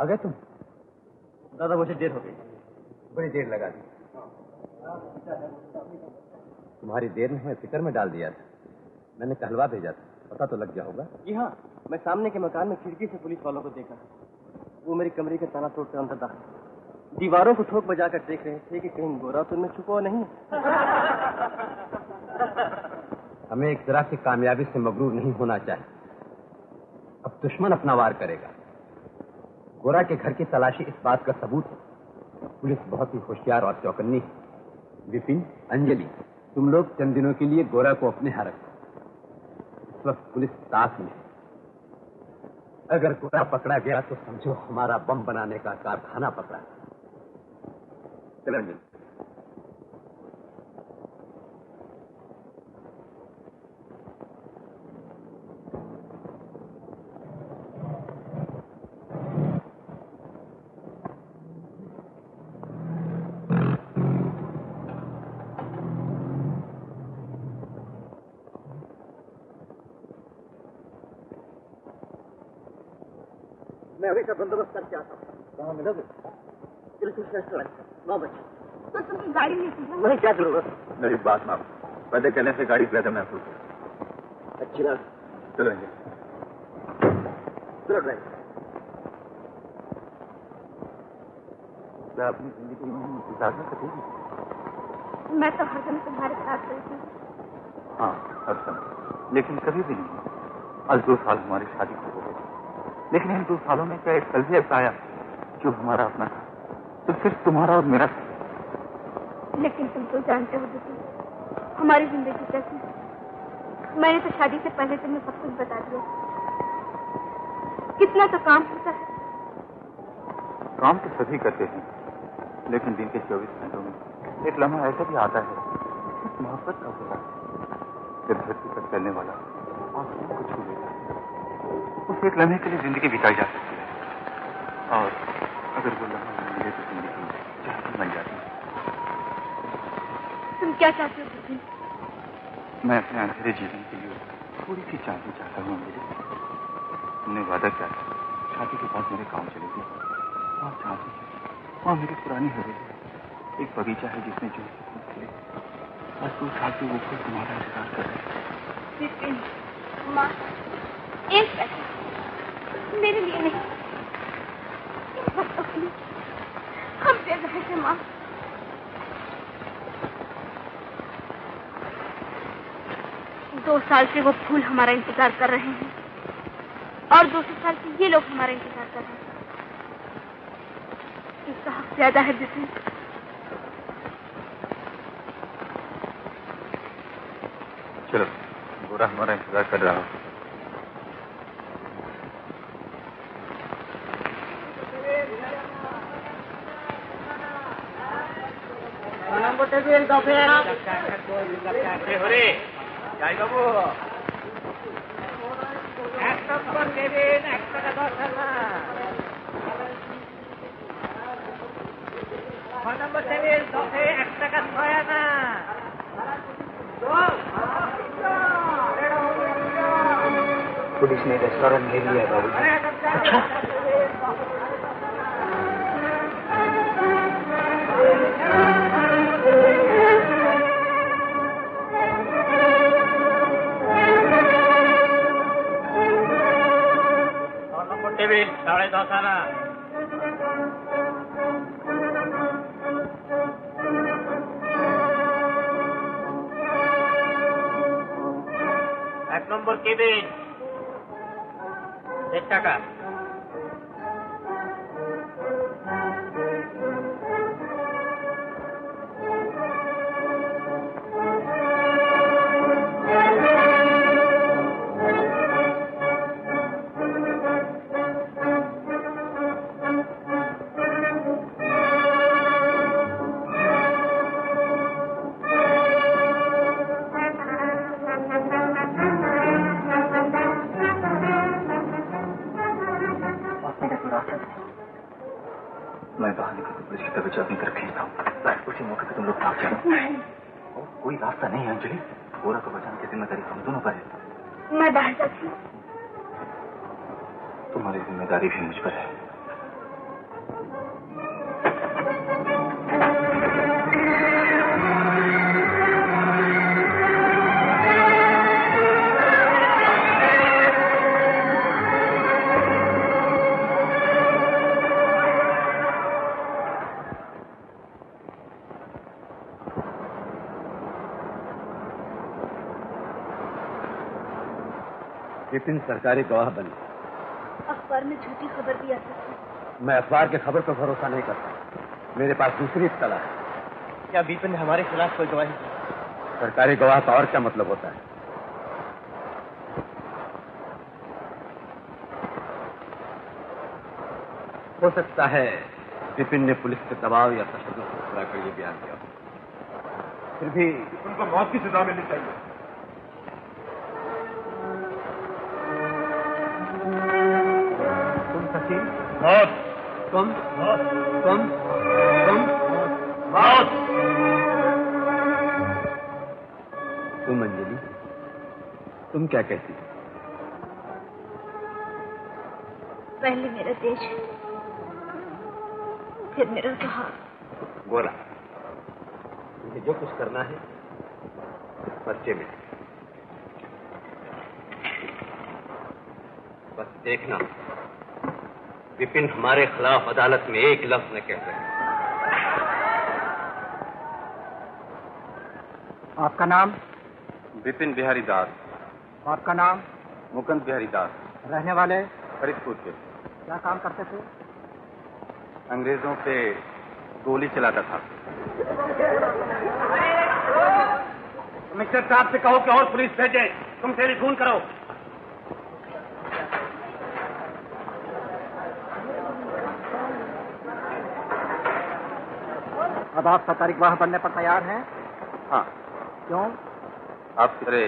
आ गए तुम? दादा मुझे देर हो गई। बड़ी देर लगा दी। तुम्हारी देर ने हमें फिक्र में डाल दिया था। मैंने कहलवा भेजा था, पता तो लग गया होगा। जी हाँ, मैं सामने के मकान में खिड़की से पुलिस वालों को देखा। वो मेरी कमरे के ताला तोड़कर अंदर दाखिल, दीवारों को ठोक बजाकर देख रहे थे कि कहीं गोरा तो उनमें छुपा नहीं। हमें एक तरह की कामयाबी से मगरूर नहीं होना चाहिए। अब दुश्मन अपना वार करेगा। गोरा के घर की तलाशी इस बात का सबूत है। पुलिस बहुत ही होशियार और चौकन्नी है। विपिन, अंजलि, तुम लोग चंद दिनों के लिए गोरा को अपने यहाँ रखो। इस वक्त पुलिस साथ में है। अगर गोरा पकड़ा गया तो समझो हमारा बम बनाने का कारखाना पकड़ा। चलो अंजलि। मैं अभी का बंदोबस्त करके आता हूँ। कहाँ मिलोगे? बिल्कुल रेस्टोरेंट 9 बजे। तो तुम गाड़ी लेती हो? नहीं, क्या जरूरत? मेरी बात मानो, पैदल चलने से गाड़ी ज्यादा महसूस है। अच्छी बात। चलो चलो ड्राइवर। क्या अपनी जिंदगी में गुजारना सकेगी? मैं तो हर समय तुम्हारे साथ रहती हूँ। हाँ, हर समय, लेकिन कभी भी नहीं। आज 2 साल हमारी शादी को हो गए, लेकिन इन 2 सालों में क्या एक पल भी ऐसा आया जो हमारा अपना था? तो सिर्फ तुम्हारा और मेरा था। लेकिन तुम तो जानते हो दीदी, हमारी जिंदगी कैसी है। मैंने तो शादी से पहले तुम्हें सब कुछ बता दिया। कितना तो काम होता है। काम तो सभी करते हैं, लेकिन दिन के 24 घंटों में एक लम्हा ऐसा भी आता है जिस मोहब्बत का होता है। जब धरती पर चलने वाला आंखों को छू लेता है, उस एक लम्हे के लिए जिंदगी बिताई जा सकती है। और अगर वो लम्हा न मिले तो जिंदगी जहन्नम बन जाती है। तुम क्या चाहते हो दीदी? मैं अपने अंधेरे जीवन के लिए थोड़ी सी चांदी चाहता हूँ अंजलि। तुमने वादा किया था शादी के बाद मेरे गाँव चलेगी। वहाँ चाहती है, वहाँ मेरी पुरानी हवेली, एक बगीचा है जिसमें जो खिले। आज 2 साल से वो खुद तुम्हारा इंतजार कर रहे हैं। माँ, एक पैसा मेरे लिए नहीं, इन वक्तों के लिए हम दे रहे थे माँ। दो साल से वो फूल हमारा इंतजार कर रहे हैं और 200 साल से ये लोग हमारा इंतजार कर रहे हैं। इसका हक ज्यादा है जिसमें। चलो, गोरा हमारा इंतजार कर रहा हो। पुलिस ने रेस्टोरेंट ले लिया है बाबू। अच्छा, टेबिल 10:30 आना। एक नंबर केबिन 1 টাকা। मैं बाहर निकल कर पुलिस की तबीयत अपनी तरफ खींचता हूँ। उसी मौके पर तुम लोग भाग जाओ। कोई रास्ता नहीं है अंजलि। गोरा को बचाने की जिम्मेदारी हम दोनों पर है। मैं बाहर जाती हूँ। तुम्हारी जिम्मेदारी भी मुझ पर है। विपिन सरकारी गवाह बने। अखबार में झूठी खबर भी आ सकती है। मैं अखबार की खबर पर भरोसा नहीं करता, मेरे पास दूसरी इत्तला है। क्या विपिन ने हमारे खिलाफ कोई गवाही दी? सरकारी गवाह का और क्या मतलब होता है? हो सकता है विपिन ने पुलिस के दबाव या तशद्दुद को पूरा कर ये बयान किया, फिर भी उनको मौत की सजा मिलनी चाहिए। तुम सचिन, मौत, तुम मौत, तुम मौत। तुम अंजलि, तुम क्या कहती हो? पहले मेरा देश, फिर मेरा सहारा। बोला, मुझे जो कुछ करना है पर्चे में, बस देखना विपिन हमारे खिलाफ अदालत में एक लफ्ज न कह सके। आपका नाम? विपिन बिहारी दास। आपका नाम? मुकुंद बिहारी दास। रहने वाले? फरीदपुर के। क्या काम करते थे? अंग्रेजों पे गोली चलाता था। कमिश्नर साहब से कहो कि और पुलिस भेजे, तुम टेलीफोन करो। अब आप सरकारी गवाह बनने पर तैयार हैं? हाँ। क्यों? आप कितने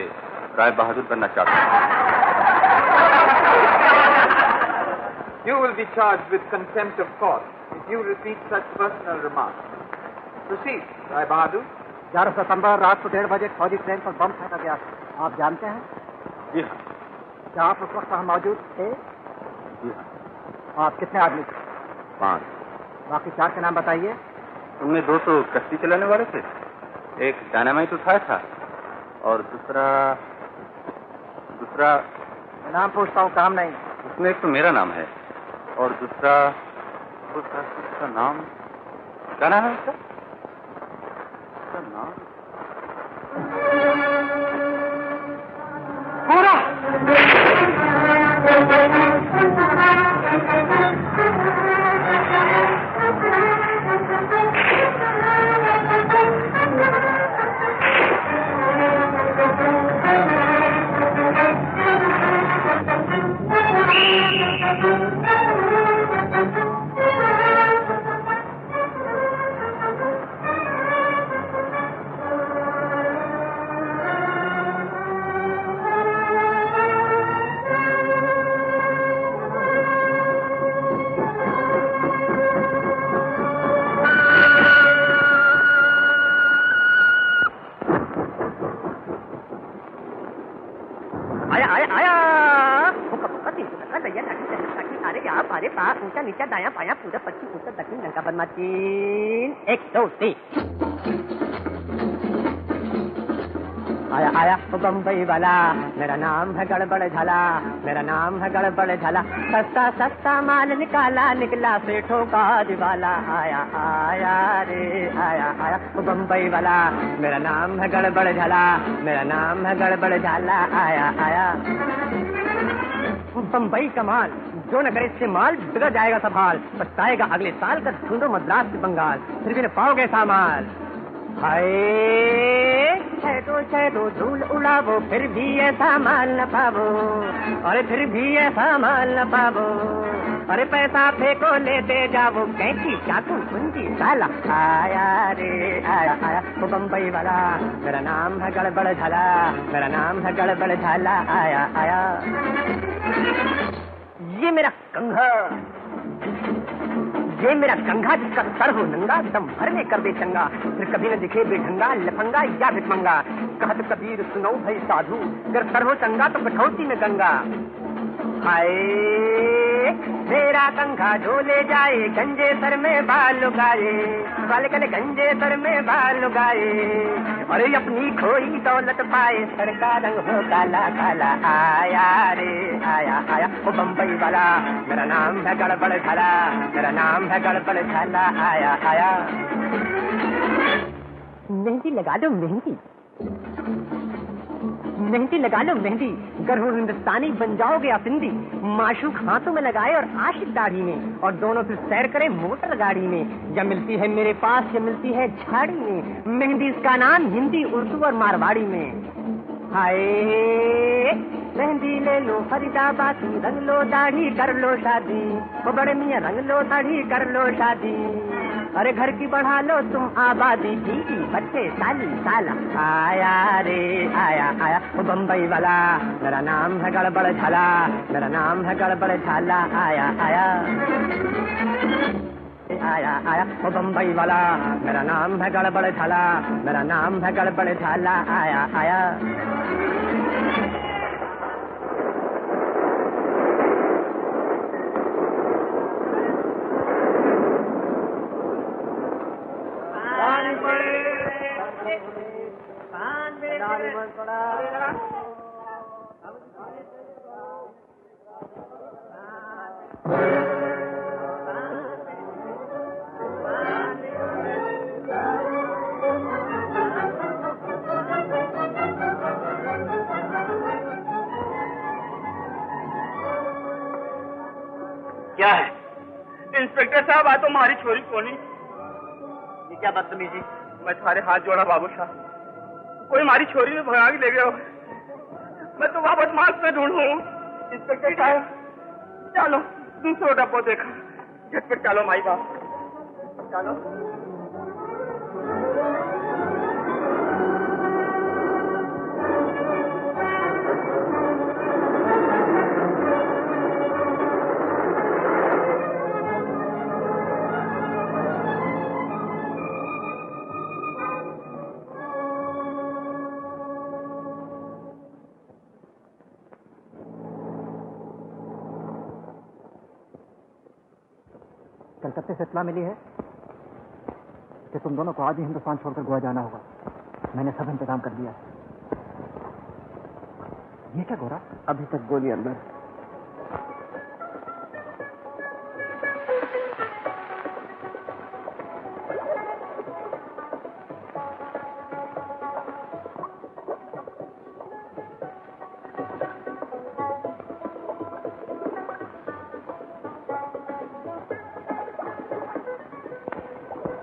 राय बहादुर बनना चाहते हैं? You will be charged with contempt of court if you repeat such personal remarks. Proceed, Rai Bahadur. 11 सितंबर रात को 1:30 बजे फौजी ट्रेन पर बम फेंका गया था। आप जानते हैं? जी हाँ। क्या आप उस वक्त वहाँ मौजूद थे? जी हाँ। आप कितने आदमी थे? 5। बाकी 4 के नाम बताइए। उनमें 2 तो कश्ती चलाने वाले थे, एक डायनामाइट उठाया था और दूसरा नाम पूछता हूँ, काम नहीं। उसमें एक तो मेरा नाम है और दूसरा उसका नाम क्या नाम है उसका? नाम पूरा ऊंचा नीचा दाया पाया पूरा पश्चिम उत्तर दक्षिण लंका बनमा 3 1 2 3। आया आया बम्बई वाला, मेरा नाम है गड़बड़ झाला, मेरा नाम है गड़बड़ झाला। सस्ता सस्ता माल निकाला, निकला सेठों का दिवाला। आया आया रे आया आया बम्बई वाला, मेरा नाम है गड़बड़ झाला, मेरा नाम है गड़बड़ झाला। आया आया बम्बई का माल, जो न करे इससे माल बिगड़ जाएगा सब हाल। पछताएगा अगले साल का ढूंढो मद्रास से बंगाल, फिर भी न पाओगे सामाल। हाय छेदो धूल उड़ावो, फिर भी ऐसा माल न पावो, अरे फिर भी ऐसा माल न पावो। अरे पैसा फेंको लेते जाओ, कैंची चाकू कुंजी साला। आया रे आया आया वो बम्बई वाला, मेरा नाम है गड़बड़ झाला, मेरा नाम है गड़बड़ झाला। आया आया ये मेरा कंघा, ये मेरा कंघा जिसका सर हो नंगा, दम भर में कर दे चंगा, फिर कभी न दिखे बेढंगा लफंगा या भिखमंगा। कहत कबीर सुनो भाई साधु, अगर सर हो चंगा तो कठौती में गंगा। हाय मेरा कंघा जो ले जाए, गंजे सर में बाल लुगाए, काले काले गंजे सर में बाल लुगाए। अरे अपनी खोई दौलत पाए, सर का रंग हो काला काला। आया रे आया आया वो बम्बई वाला, मेरा नाम है गड़बड़ झाला, मेरा नाम है गड़बड़ झाला। आया आया मेहंदी लगा दो मेहंदी, मेहंदी लगा लो मेहंदी, गर हो हिंदुस्तानी बन जाओगे अफिंदी। माशूक हाथों में लगाए और आशिक दाढ़ी में, और दोनों फिर सैर करें मोटर गाड़ी में। या मिलती है मेरे पास या मिलती है झाड़ी में, मेहंदी इसका नाम हिंदी उर्दू और मारवाड़ी में। हाय मेहंदी ले लो फरीदाबाद की, रंग लो दाढ़ी कर लो शादी, वो बड़े मियाँ रंग लो दाढ़ी कर लो शादी। अरे घर की बढ़ा लो तुम आबादी, बीवी बच्चे साली साला। आया रे आया आया वो बम्बई वाला, मेरा नाम है गड़बड़ झाला, मेरा नाम है गड़बड़ झाला। आया आया आया आया वो बम्बई वाला, मेरा नाम है गड़बड़ झाला, मेरा नाम है गड़बड़ झाला। आया आया क्या है इंस्पेक्टर साहब? आ तो हमारी छोरी कौन है? ये क्या बदतमीजी! मैं तुम्हारे हाथ जोड़ा बाबू साहब, कोई हमारी छोरी में भगा के ले गया हो। मैं तो वहां बदमाश में ढूंढूं। इंस्पेक्टर साहब चलो दूसरा डब्बो देखा, झटपट चलो माई बाप चलो। कलकत्ते से इत्तला मिली है कि तुम दोनों को आज ही हिंदुस्तान छोड़कर गोवा जाना होगा। मैंने सब इंतजाम कर दिया है। ये क्या गोरा? अभी तक गोली अंदर।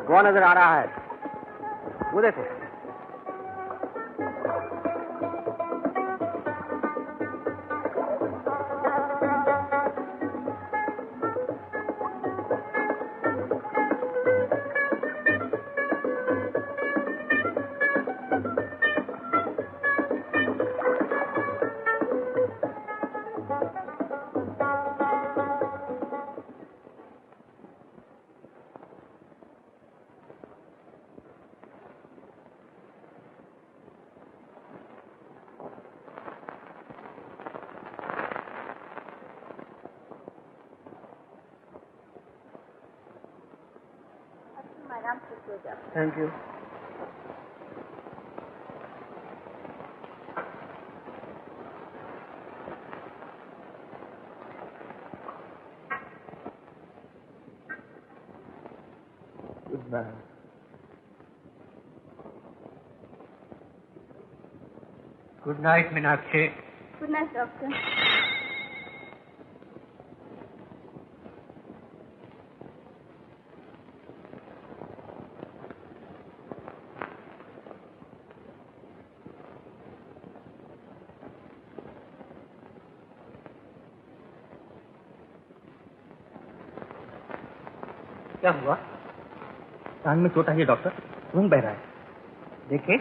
गोवा नजर आ रहा है, वो देखो। Thank you. Good night. Good night Meenakshi. Good night doctor. क्या हुआ? टांग में चोट आई है डॉक्टर, खून बह रहा है। देखे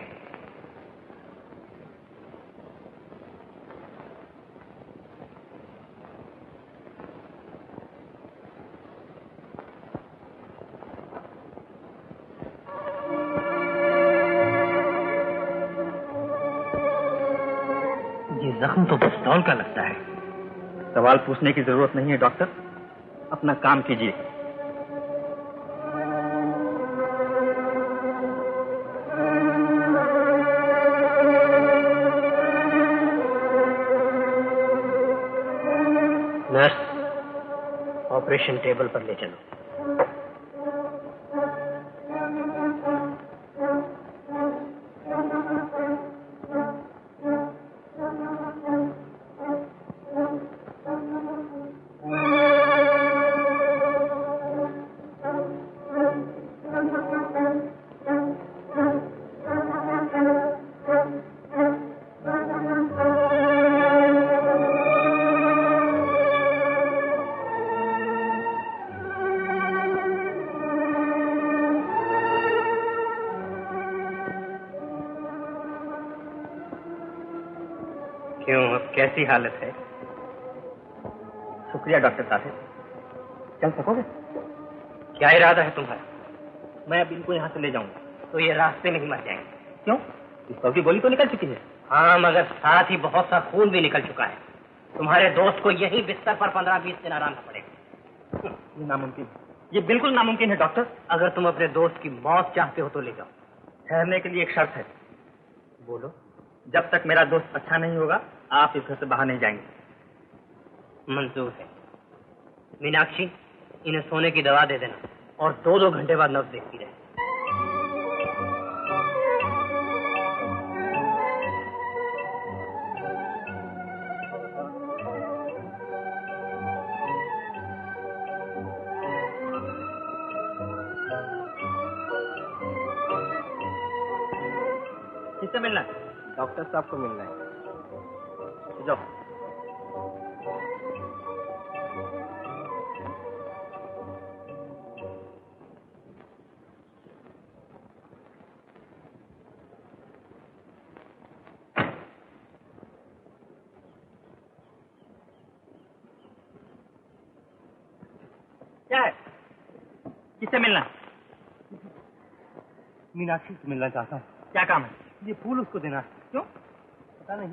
ये जख्म तो पिस्तौल का लगता है। सवाल पूछने की जरूरत नहीं है डॉक्टर, अपना काम कीजिए। नर्स, ऑपरेशन टेबल पर ले चलो। कैसी हालत है? शुक्रिया डॉक्टर साहब। चल सकोगे? क्या इरादा है तुम्हारा? मैं अब इनको यहाँ से ले जाऊंगा तो ये रास्ते में ही मर जाएंगे। क्यों? पिस्तौल की गोली तो निकल चुकी है। हाँ, मगर साथ ही बहुत सा खून भी निकल चुका है। तुम्हारे दोस्त को यही बिस्तर पर 15-20 दिन आराम करना पड़ेगा। ये नामुमकिन, ये बिल्कुल नामुमकिन है डॉक्टर। अगर तुम अपने दोस्त की मौत चाहते हो तो ले जाओ। ठहरने के लिए एक शर्त है। बोलो। जब तक मेरा दोस्त अच्छा नहीं होगा आप इस घर से बाहर नहीं जाएंगे। मंजूर है। मीनाक्षी, इन्हें सोने की दवा दे देना और 2-2 घंटे बाद नब्ज देखती रहे। किससे मिलना है? डॉक्टर साहब को मिलना है। जाओ। क्या है? किससे मिलना? मीनाक्षी से मिलना चाहता हूँ। क्या काम है? ये फूल उसको देना। क्यों? पता नहीं,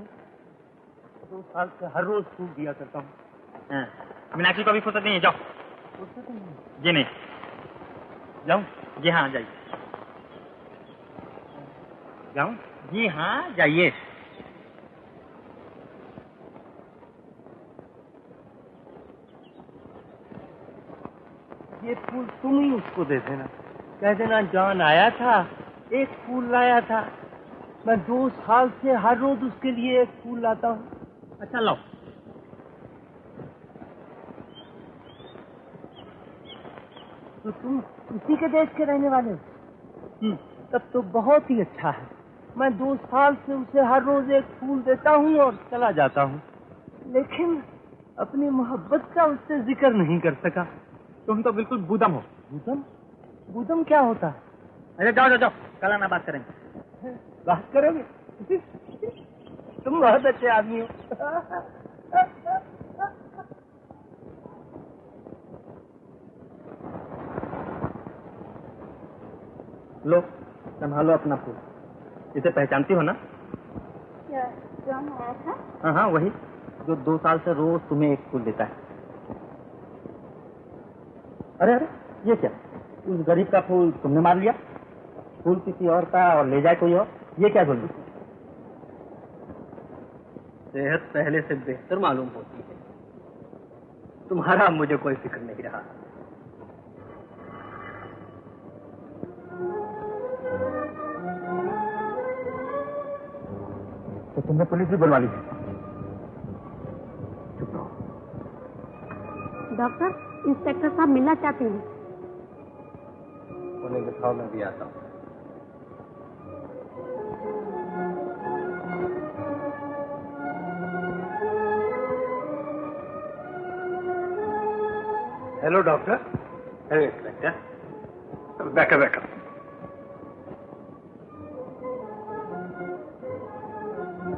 2 साल से हर रोज फूल दिया करता हूँ। मीनाक्षी को अभी फुर्सत नहीं है। जाओ। फुर्सत नहीं? जी नहीं। जाऊँ? जी हाँ, जाइए। जाऊँ? जी हाँ, जाइए। ये फूल तुम ही उसको दे देना। कह देना जॉन आया था, एक फूल लाया था। मैं 2 साल से हर रोज उसके लिए एक फूल लाता हूँ। अच्छा लाओ। तो तुम उसी के देश के रहने वाले हो? तब तो बहुत ही अच्छा है। मैं 2 साल से उसे हर रोज एक फूल देता हूँ और चला जाता हूँ, लेकिन अपनी मोहब्बत का उससे जिक्र नहीं कर सका। तुम तो बिल्कुल बुदम हो। बुदम? बुदम क्या होता है? अरे जाओ जाओ जाओ, कल आना बात करेंगे। बात करोगे? तुम बहुत अच्छे आदमी हो। लो, संभालो अपना फूल। इसे पहचानती हो ना? क्या जॉन आया था? हाँ हाँ, वही जो 2 साल से रोज तुम्हें एक फूल देता है। अरे अरे, ये क्या? उस गरीब का फूल तुमने मार लिया? फूल किसी और का और ले जाए कोई और? ये क्या जुल्म? सेहत पहले से बेहतर मालूम होती है। तुम्हारा मुझे कोई फिक्र नहीं रहा। तो तुमने पुलिस भी बुलवा ली थी? चुप रहो। डॉक्टर, इंस्पेक्टर साहब मिलना चाहते हैं। उन्हें दिखाओ, मैं भी आता हूँ। Hello doctor. Hello inspector. बैठो बैठो।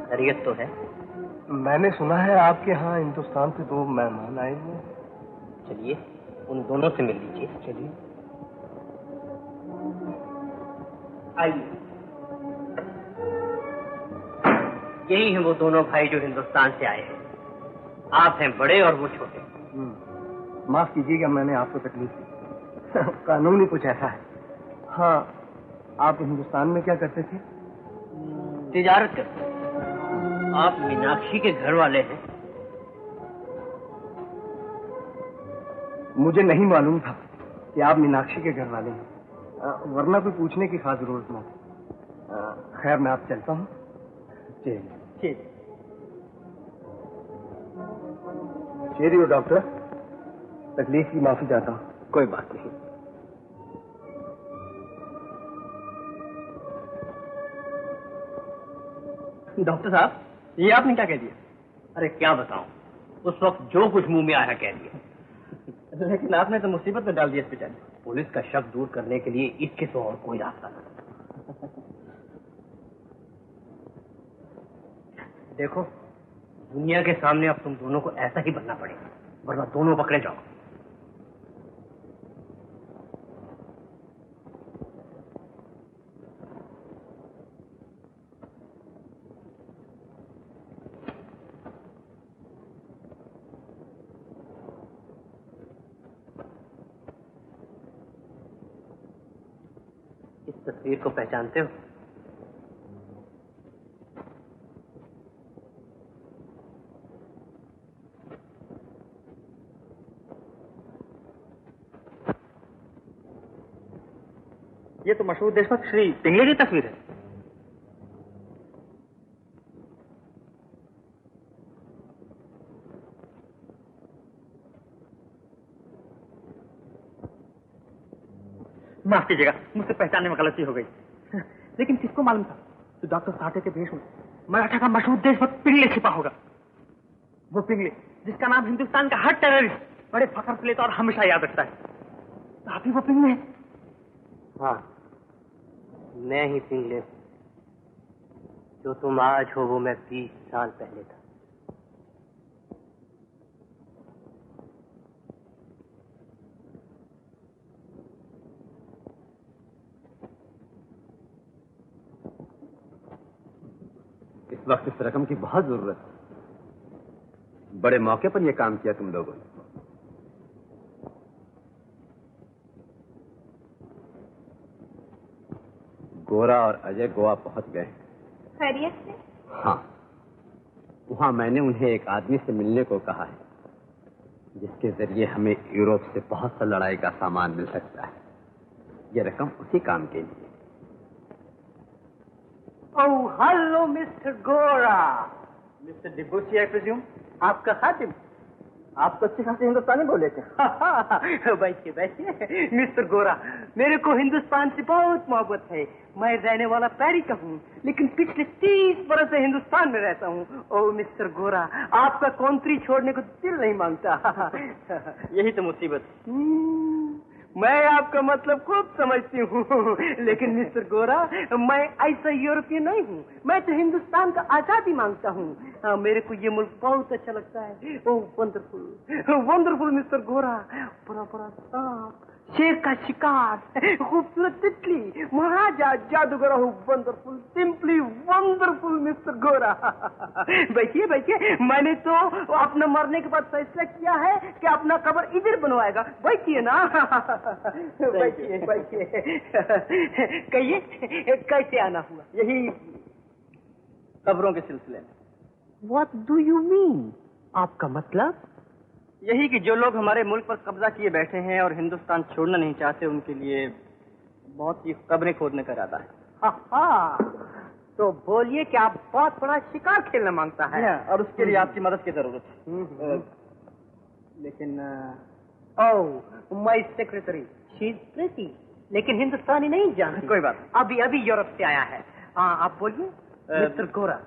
खैरियत तो है? मैंने सुना है आपके यहाँ हिंदुस्तान से 2 मेहमान आए हुए हैं। चलिए उन दोनों से मिल लीजिए। चलिए आइए। यही हैं वो दोनों भाई जो हिंदुस्तान से आए हैं। आप हैं बड़े और वो छोटे। माफ कीजिएगा, मैंने आपको तकलीफ दी। कानून ही कुछ ऐसा है। हाँ, आप हिंदुस्तान में क्या करते थे? तिजारत करते। आप मीनाक्षी के घर वाले हैं? मुझे नहीं मालूम था कि आप मीनाक्षी के घर वाले हैं, वरना कोई पूछने की खास जरूरत ना। खैर, मैं आप चलता हूँ। चलिए डॉक्टर, तकलीफ की माफी चाहता हूँ। कोई बात नहीं। डॉक्टर साहब, ये आपने क्या कह दिया? अरे क्या बताऊं, उस वक्त जो कुछ मुंह में आया कह दिया। लेकिन आपने तो मुसीबत में डाल दिया इस बेचारे। पुलिस का शक दूर करने के लिए इसके तो और कोई रास्ता नहीं। देखो, दुनिया के सामने अब तुम दोनों को ऐसा ही बनना पड़ेगा, वरना दोनों पकड़े जाओ। इस तस्वीर को पहचानते हो? ये तो मशहूर देशभक्त श्री पिंगले की तस्वीर है। माफ कीजिएगा, मुझसे पहचानने में गलती हो गई। लेकिन किसको मालूम था तो डॉक्टर साठे के भेष में मराठा का मशहूर देशभक्त पिंगले छिपा होगा। वो पिंगले जिसका नाम हिंदुस्तान का हर टेररिस्ट बड़े फख्र से लेता और हमेशा याद रखता है। तो आप ही वो पिंगले हैं? हाँ, मैं ही पिंगले। जो तुम आज हो वो मैं 20 साल पहले था। इस वक्त इस रकम की बहुत जरूरत है। बड़े मौके पर यह काम किया तुम लोगों ने। गोरा और अजय गोवा पहुंच गए। खैरियत से? हाँ, वहां मैंने उन्हें एक आदमी से मिलने को कहा है, जिसके जरिए हमें यूरोप से बहुत सा लड़ाई का सामान मिल सकता है। यह रकम उसी काम के लिए। ओह, हेलो मिस्टर गोरा। मिस्टर डिबूसी, आई प्रिज्यूम आपका खातिम। आप तो अच्छी खासी हिंदुस्तानी बोले थे। बैठिए बैठिए। मिस्टर गोरा, मेरे को हिंदुस्तान से बहुत मोहब्बत है। मैं रहने वाला पेरिस का हूँ, लेकिन पिछले 30 बरस से हिंदुस्तान में रहता हूँ। ओह मिस्टर गोरा, आपका कंट्री छोड़ने को दिल नहीं मांगता। यही तो मुसीबत। मैं आपका मतलब खूब समझती हूँ, लेकिन मिस्टर गोरा, मैं ऐसा यूरोपियन नहीं हूँ। मैं तो हिंदुस्तान का आजादी मांगता हूँ। मेरे को ये मुल्क बहुत अच्छा लगता है। ओह वंडरफुल वंडरफुल मिस्टर गोरा। बड़ा बड़ा सांप, शेर का शिकार, खूबसूरत तितली, महाराजा, जादूगर। वंडरफुल, सिंपली वंडरफुल मिस्टर गोरा। बैठिए बैठिए। मैंने तो अपना मरने के बाद फैसला किया है कि अपना कब्र इधर बनवाएगा। बैठिए ना। बैठिए बैठिए। कहिए कैसे आना हुआ? यही कब्रों के सिलसिले में। What do you mean? आपका मतलब? यही कि जो लोग हमारे मुल्क पर कब्जा किए बैठे हैं और हिंदुस्तान छोड़ना नहीं चाहते, उनके लिए बहुत सी कब्रें खोदने का इरादा है। तो बोलिए कि आप बहुत बड़ा शिकार खेलना मांगता है और उसके लिए आपकी मदद की जरूरत है। लेकिन oh my secretary, she is pretty, लेकिन हिंदुस्तानी नहीं जानती। कोई बात नहीं। अभी अभी यूरोप से आया है। आप बोलिए। मिस्टर गोरा,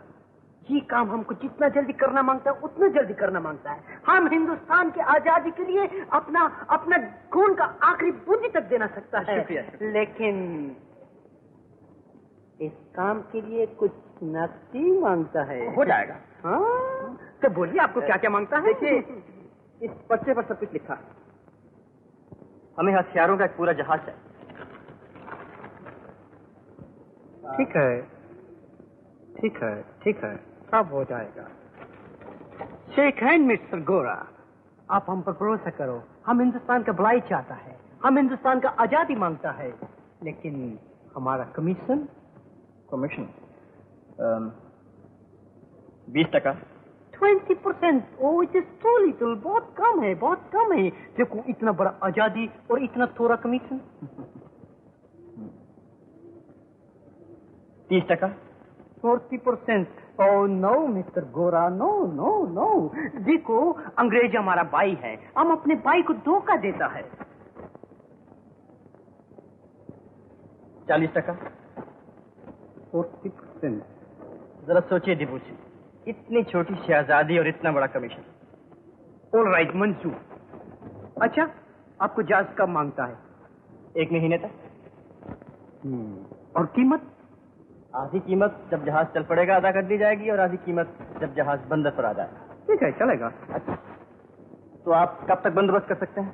ये काम हमको जितना जल्दी करना मांगता है उतना जल्दी करना मांगता है। हम हिंदुस्तान की आजादी के लिए अपना अपना खून का आखिरी बूंद तक देना सकता है। शुक्रिया। लेकिन इस काम के लिए कुछ नकदी मांगता है। हो जाएगा। हाँ, तो बोलिए आपको क्या क्या मांगता है? देखिए, इस पर्चे पर सब कुछ लिखा है। हमें हथियारों का एक पूरा जहाज चाहिए। ठीक है ठीक है ठीक है, सब हो जाएगा। शेक हैंड मिस्टर गोरा। आप हम पर भरोसा करो। हम हिंदुस्तान का भलाई चाहता है, हम हिंदुस्तान का आजादी मांगता है, लेकिन हमारा commission 20%। 20%। Oh it is too little, बहुत कम है, बहुत कम है। देखो इतना बड़ा आजादी और इतना थोड़ा कमीशन। 30%। 40%। ओह नो मिस्टर गोरा, नो नो नो। देखो अंग्रेज हमारा भाई है, हम अपने भाई को धोखा देता है। 40%। 40%। जरा सोचिए डिबूसी, इतनी छोटी सी आजादी और इतना बड़ा कमीशन। ऑल राइट, मंजूर। अच्छा, आपको जहाज कब मांगता है? 1 महीने तक। और कीमत? आधी कीमत जब जहाज चल पड़ेगा अदा कर दी जाएगी और आधी कीमत जब जहाज बंदर पर आ जाएगा। ठीक है, चलेगा। अच्छा, तो आप कब तक बंदोबस्त कर सकते हैं?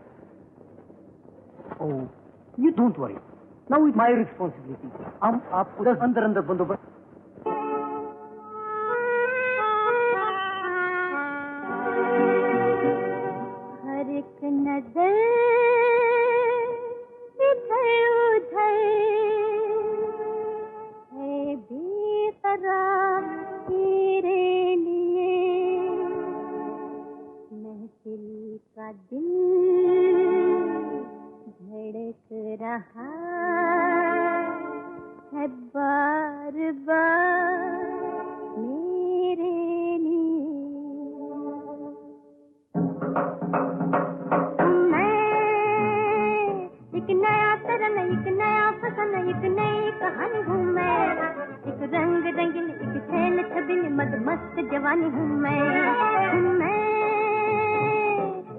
Oh, you don't worry, now it my responsibility. हम आप उधर अंदर बंदोबस्त। हर एक नजर इधर उधर है बेकरार तेरे लिए, महफिल का दिल धड़क रहा है बार बार मेरे लिए। एक नया तरन, एक नया फसन, एक नई कहानी हूँ मैं, एक रंग रंगीन, एक छैल छबिल मदमस्त जवानी हूँ मैं।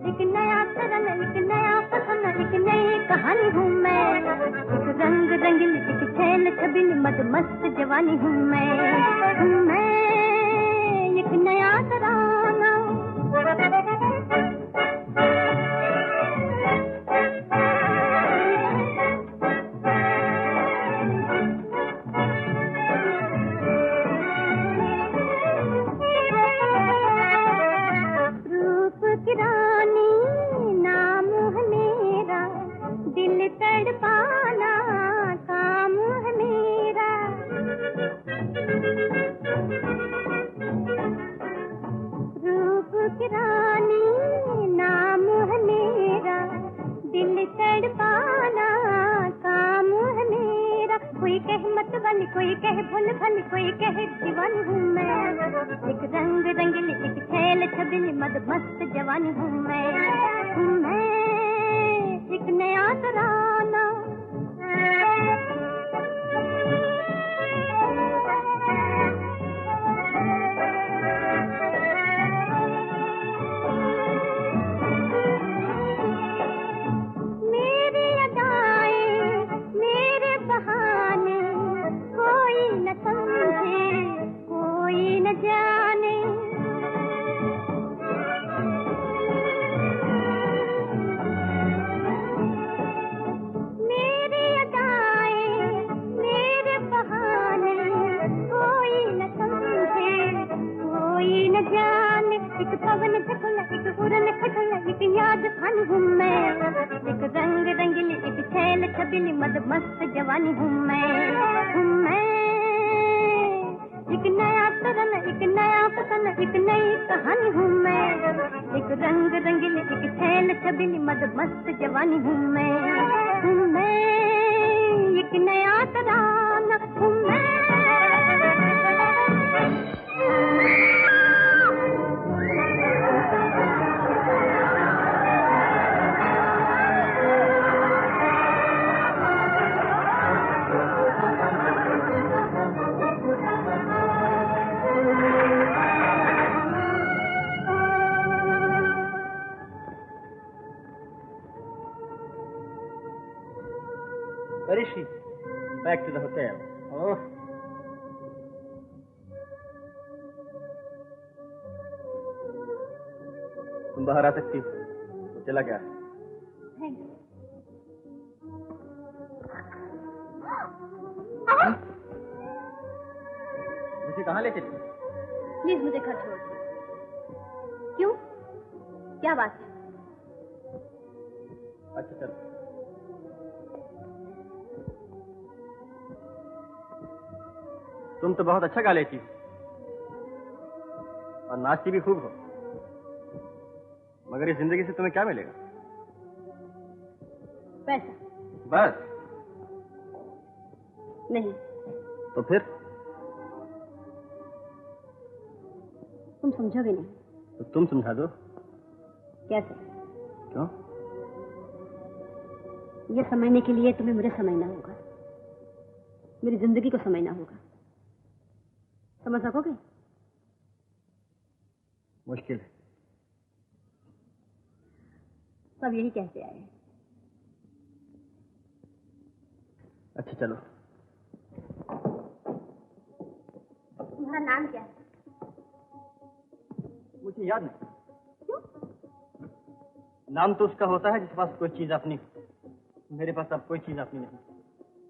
एक नया तरन, एक नया फसन, एक नई कहानी हूँ मैं, एक रंग रंगीन, एक छैल छबिल मदमस्त जवानी हूँ मैं। एक नया तराना रानी नाम है मेरा, दिल तड़पाना काम है मेरा। रूप की रानी नाम है मेरा, दिल तड़पाना काम है मेरा। कोई कहे मत वाली, कोई कहे भूल भली, कोई कहे दीवानी हूँ मैं, एक रंग रंगीली, एक छैल छबिली मदमस्त जवानी हूँ मैं। एक नया तराना मेरी अदाएं, मेरे बहाने, कोई न समझे, कोई न जाने। मेरी अदाएं, मेरे बहाने, कोई न समझे, कोई न जाने। एक पवन झकोला, एक उड़न खटोला, एक याद खानी हूँ मैं, एक रंग रंगीली, एक छैल छबिली मदमस्त जवानी हूँ मैं। एक नया तरन, एक नया फसन, एक नई कहानी हूँ मैं, एक रंग रंगीली, एक छैल छबिली मदमस्त जवानी हूँ मैं। एक नया तराना हूँ मैं। Where is she? Back to the hotel. Oh. तुम बाहर आ सकती हो, तो चला गया। मुझे कहाँ ले चली? प्लीज मुझे घर छोड़ दो। क्यों, क्या बात है? अच्छा चलो। तुम तो बहुत अच्छा गा लेती हो और नाचती भी खूब हो, मगर इस जिंदगी से तुम्हें क्या मिलेगा? पैसा। बस? नहीं। तो फिर? तुम समझोगे नहीं। तो तुम समझा दो। कैसे? क्यों? ये समझने के लिए तुम्हें मुझे समझना होगा, मेरी जिंदगी को समझना होगा। समझ सकोगे? मुश्किल है। सब यही कहते आए। अच्छा चलो। तुम्हारा नाम क्या है? मुझे याद नहीं। नाम तो उसका होता है जिसके पास कोई चीज अपनी। मेरे पास अब कोई चीज अपनी नहीं,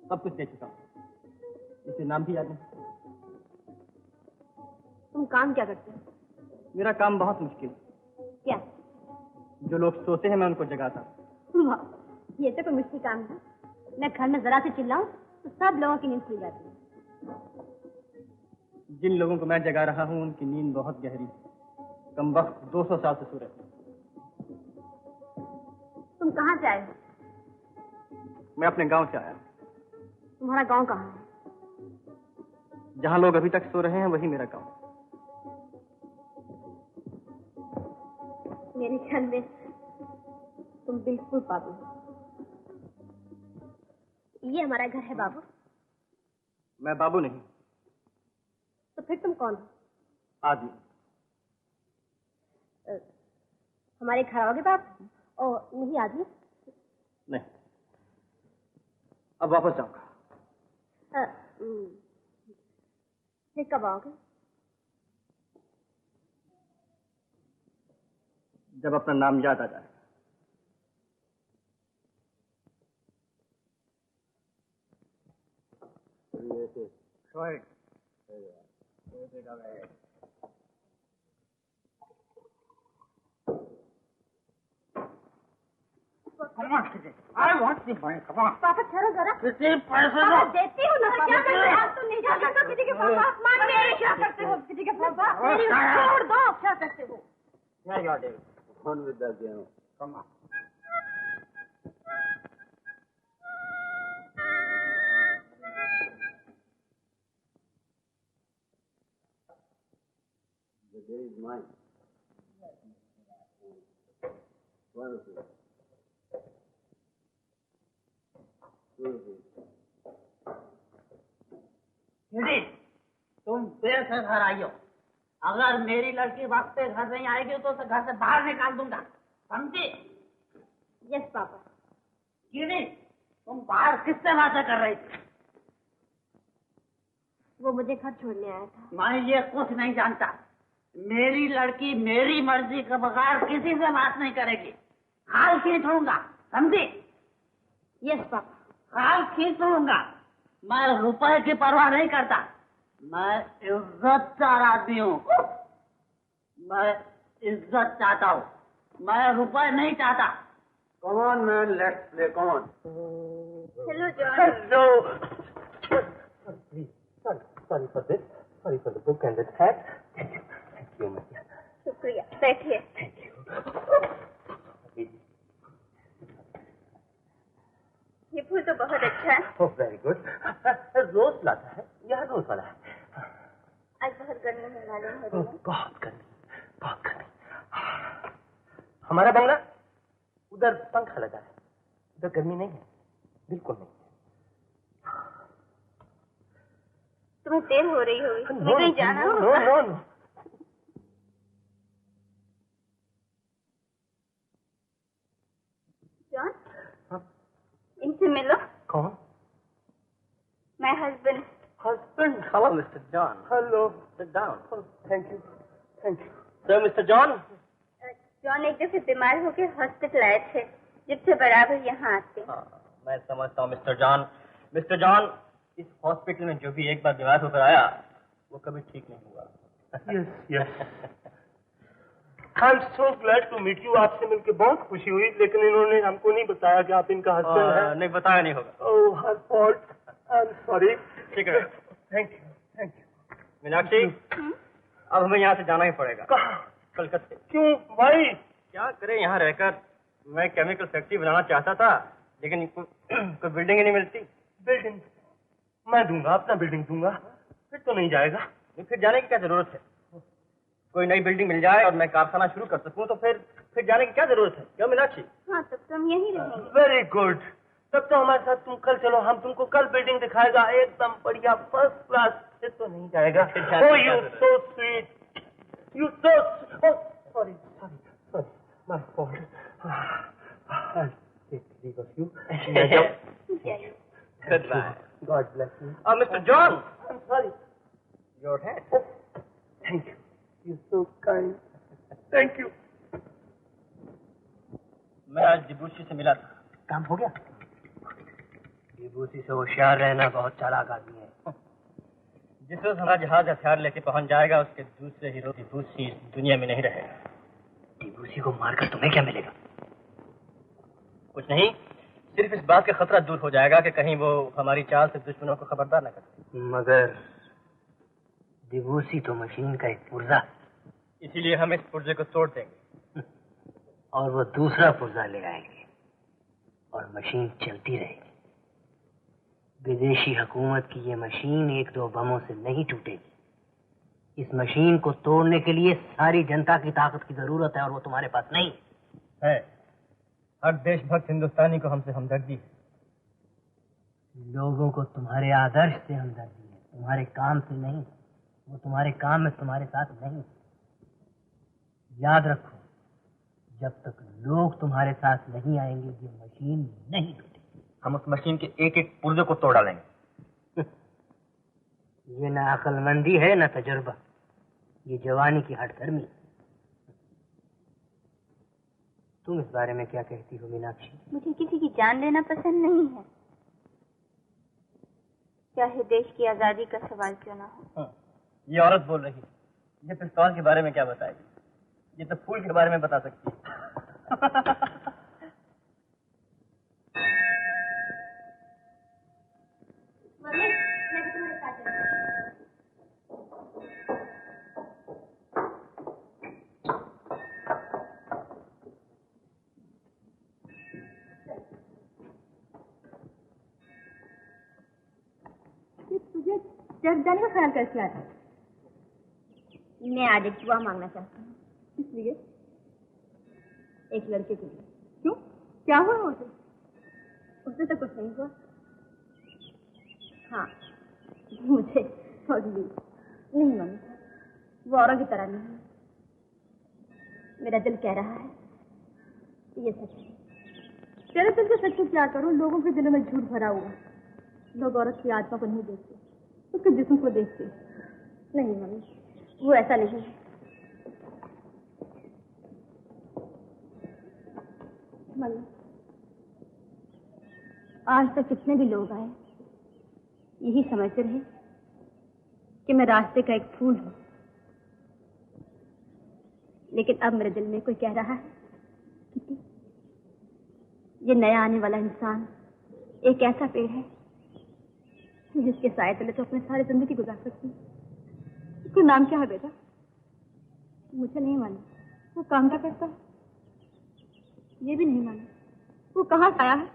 सब कुछ दे चुका हूँ, इसे नाम भी याद नहीं। तुम काम क्या करते हो? मेरा काम बहुत मुश्किल। क्या? जो लोग सोते हैं मैं उनको जगाता हूँ। वाह, ये तो कोई मुश्किल काम है। मैं घर में जरा से चिल्लाऊं तो सब लोगों की नींद खुल जाती है। जिन लोगों को मैं जगा रहा हूँ उनकी नींद बहुत गहरी है, कम वक्त 200 साल से सो रहे। तुम कहाँ से आए हो? मैं अपने गांव से आया। तुम्हारा गांव कहाँ है? जहाँ लोग अभी तक सो रहे हैं वही मेरा गांव। मेरे ख्याल में तुम बिल्कुल बाबू हो। ये हमारा घर है बाबू। मैं बाबू नहीं। तो फिर तुम कौन हो? आदमी। हमारे घर आओगे बाप? ओ नहीं आदमी। नहीं, अब वापस जाऊंगा। फिर कब आओगे? जब अपना नाम याद आ जाए। I want the money. Come on. पापा ठहरो जरा। किसी पैसे पापा देती हूँ ना। क्या करते हो? आप तो नहीं जा सकते किसी के पास। मान मेरे क्या करते हो किसी के पास? मेरी छोड़ दो। क्या करते हो? Yeah, you're David. On with that game. Come on. The day is mine. Wonderful. दीदी, तुम देर से घर आई हो। अगर मेरी लड़की वक्त पे घर नहीं आएगी तो उसे घर से बाहर निकाल दूंगा, समझी? Yes papa. दीदी, तुम बाहर किससे बातें कर रही थी? वो मुझे घर छोड़ने आया था। मैं ये कुछ नहीं जानता। मेरी लड़की मेरी मर्जी के बगैर किसी से बात नहीं करेगी। हाल खींच लूंगा, समझी? Yes papa. हाल खींच लूंगा। मैं रुपए की परवाह नहीं करता। मैं इज्जतदार आदमी हूँ। मैं इज्जत चाहता हूँ, मैं रुपए नहीं चाहता। Come on, man. Let's play. Come on. Hello John. Hello. Sorry for this. Sorry for the book and the hat. Thank you, Maria. शुक्रिया, बैठिए। Thank you. ये फूल तो बहुत अच्छा है। Oh, very good. रोज लाता है, यह रोज वाला है। आज बहुत गर्मी है मालूम हो रही है। बहुत गर्मी, बहुत गर्मी। हमारा बंगला उधर पंखा लगा है, उधर गर्मी नहीं है, बिल्कुल नहीं। तुम्हें देर हो रही होगी, तुम्हें कहीं जाना नो होगा। No no. जॉन, इनसे मिलो। कौन? My husband. Husband. Hello, Mr. John. Hello. Sit down. Oh, thank you. Thank you. So, Mr. John? John एक दफे बीमार होकर हॉस्पिटल आए थे, जिससे बराबर यहाँ आते। मैं समझता हूँ मिस्टर जॉन। मिस्टर जॉन, इस हॉस्पिटल में जो भी एक बार बीमार होकर आया वो कभी ठीक नहीं हुआ। Yes, yes. I'm so glad to meet you. आपसे मिलकर बहुत खुशी हुई, लेकिन इन्होंने हमको नहीं बताया कि आप इनका हस्बैंड हैं। नहीं बताया नहीं होगा। Oh, her fault. I'm sorry. ठीक है। Thank you. Thank you. Meenakshi, अब हमें यहाँ से जाना ही पड़ेगा। कहाँ? कलकत्ते। क्यों भाई? क्या करें यहाँ रहकर? मैं केमिकल फैक्ट्री बनाना चाहता था, लेकिन कोई बिल्डिंग ही नहीं मिलती। बिल्डिंग मैं दूंगा, अपना बिल्डिंग दूंगा। फिर तो नहीं जाएगा। फिर जाने की क्या जरूरत है? कोई नई बिल्डिंग मिल जाए और मैं कारखाना शुरू कर सकूं तो फिर जाने की क्या जरूरत है? क्यों मीनाक्षी? हाँ, तब तो हम यहीं रहेंगे। Very good. तब तो हमारे साथ तुम कल चलो, हम तुमको कल बिल्डिंग दिखाएगा, एकदम बढ़िया फर्स्ट क्लास। फिर तो नहीं जाएगा। Oh, you so sweet. You so sorry, my fault. I'll take leave of you. Goodbye. God bless you. Mr. John. I'm sorry. Your hat. मैं आज डिबूसी से मिला था। काम हो गया? डिबूसी से होशियार रहना, बहुत चालाक आदमी है। जिस रोज हमारा जहाज हथियार लेके पहुंच जाएगा उसके दूसरे हीरो डिबूसी इस दुनिया में नहीं रहेगा। डिबूसी को मारकर तुम्हें क्या मिलेगा? कुछ नहीं, सिर्फ इस बात का खतरा दूर हो जाएगा कि कहीं वो हमारी चाल से दुश्मनों को खबरदार न करे। मगर डिबूसी तो मशीन का एक पुर्जा, इसीलिए हम इस पुर्जे को तोड़ देंगे और वो दूसरा पुर्जा ले आएंगे और मशीन चलती रहेगी। विदेशी हुकूमत की ये मशीन एक दो बमों से नहीं टूटेगी। इस मशीन को तोड़ने के लिए सारी जनता की ताकत की जरूरत है और वो तुम्हारे पास नहीं है। हर देशभक्त हिंदुस्तानी को हमसे हमदर्दी है। लोगों को तुम्हारे आदर्श से हमदर्दी है, तुम्हारे काम से नहीं। वो तुम्हारे काम में तुम्हारे साथ नहीं। याद रखो, जब तक लोग तुम्हारे साथ नहीं आएंगे ये मशीन नहीं टूटेगी। हम उस मशीन के एक एक पुर्जे को तोड़ डालेंगे। ये ना अक्लमंदी है ना तजुर्बा, ये जवानी की हठधर्मी। तुम इस बारे में क्या कहती हो मीनाक्षी? मुझे किसी की जान लेना पसंद नहीं है, चाहे देश की आजादी का सवाल क्यों ना हो। ये औरत बोल रही है। ये पिस्तौल के बारे में क्या बताएगी? ये तो फूल के बारे में बता सकती है। चर्च जाने का ख्याल कैसे आया? मैं आज एक दुआ मांगना चाहती हूँ। इसलिए एक लड़के के लिए। क्यों, क्या हुआ उसे? उससे तो कुछ नहीं हुआ। हाँ, मुझे नहीं मम्मी, वो औरों की तरह नहीं है। मेरा दिल कह रहा है ये सच है। तेरे दिल से सच को क्या करूं? लोगों के दिलों में झूठ भरा हुआ। लोग औरत की आत्मा को नहीं देखते, उसके जिस्म को देखते। नहीं मम्मी, वो ऐसा नहीं है। मम्मी, आज तक कितने भी लोग आए यही समझते रहे कि मैं रास्ते का एक फूल हूं, लेकिन अब मेरे दिल में कोई कह रहा है कि ये नया आने वाला इंसान एक ऐसा पेड़ है जिसके साए तले तो अपने सारी जिंदगी गुजार सकती है। उसका नाम क्या है बेटा? मुझे नहीं मालूम। वो काम क्या करता है? ये भी नहीं मालूम। वो कहाँ से आया है?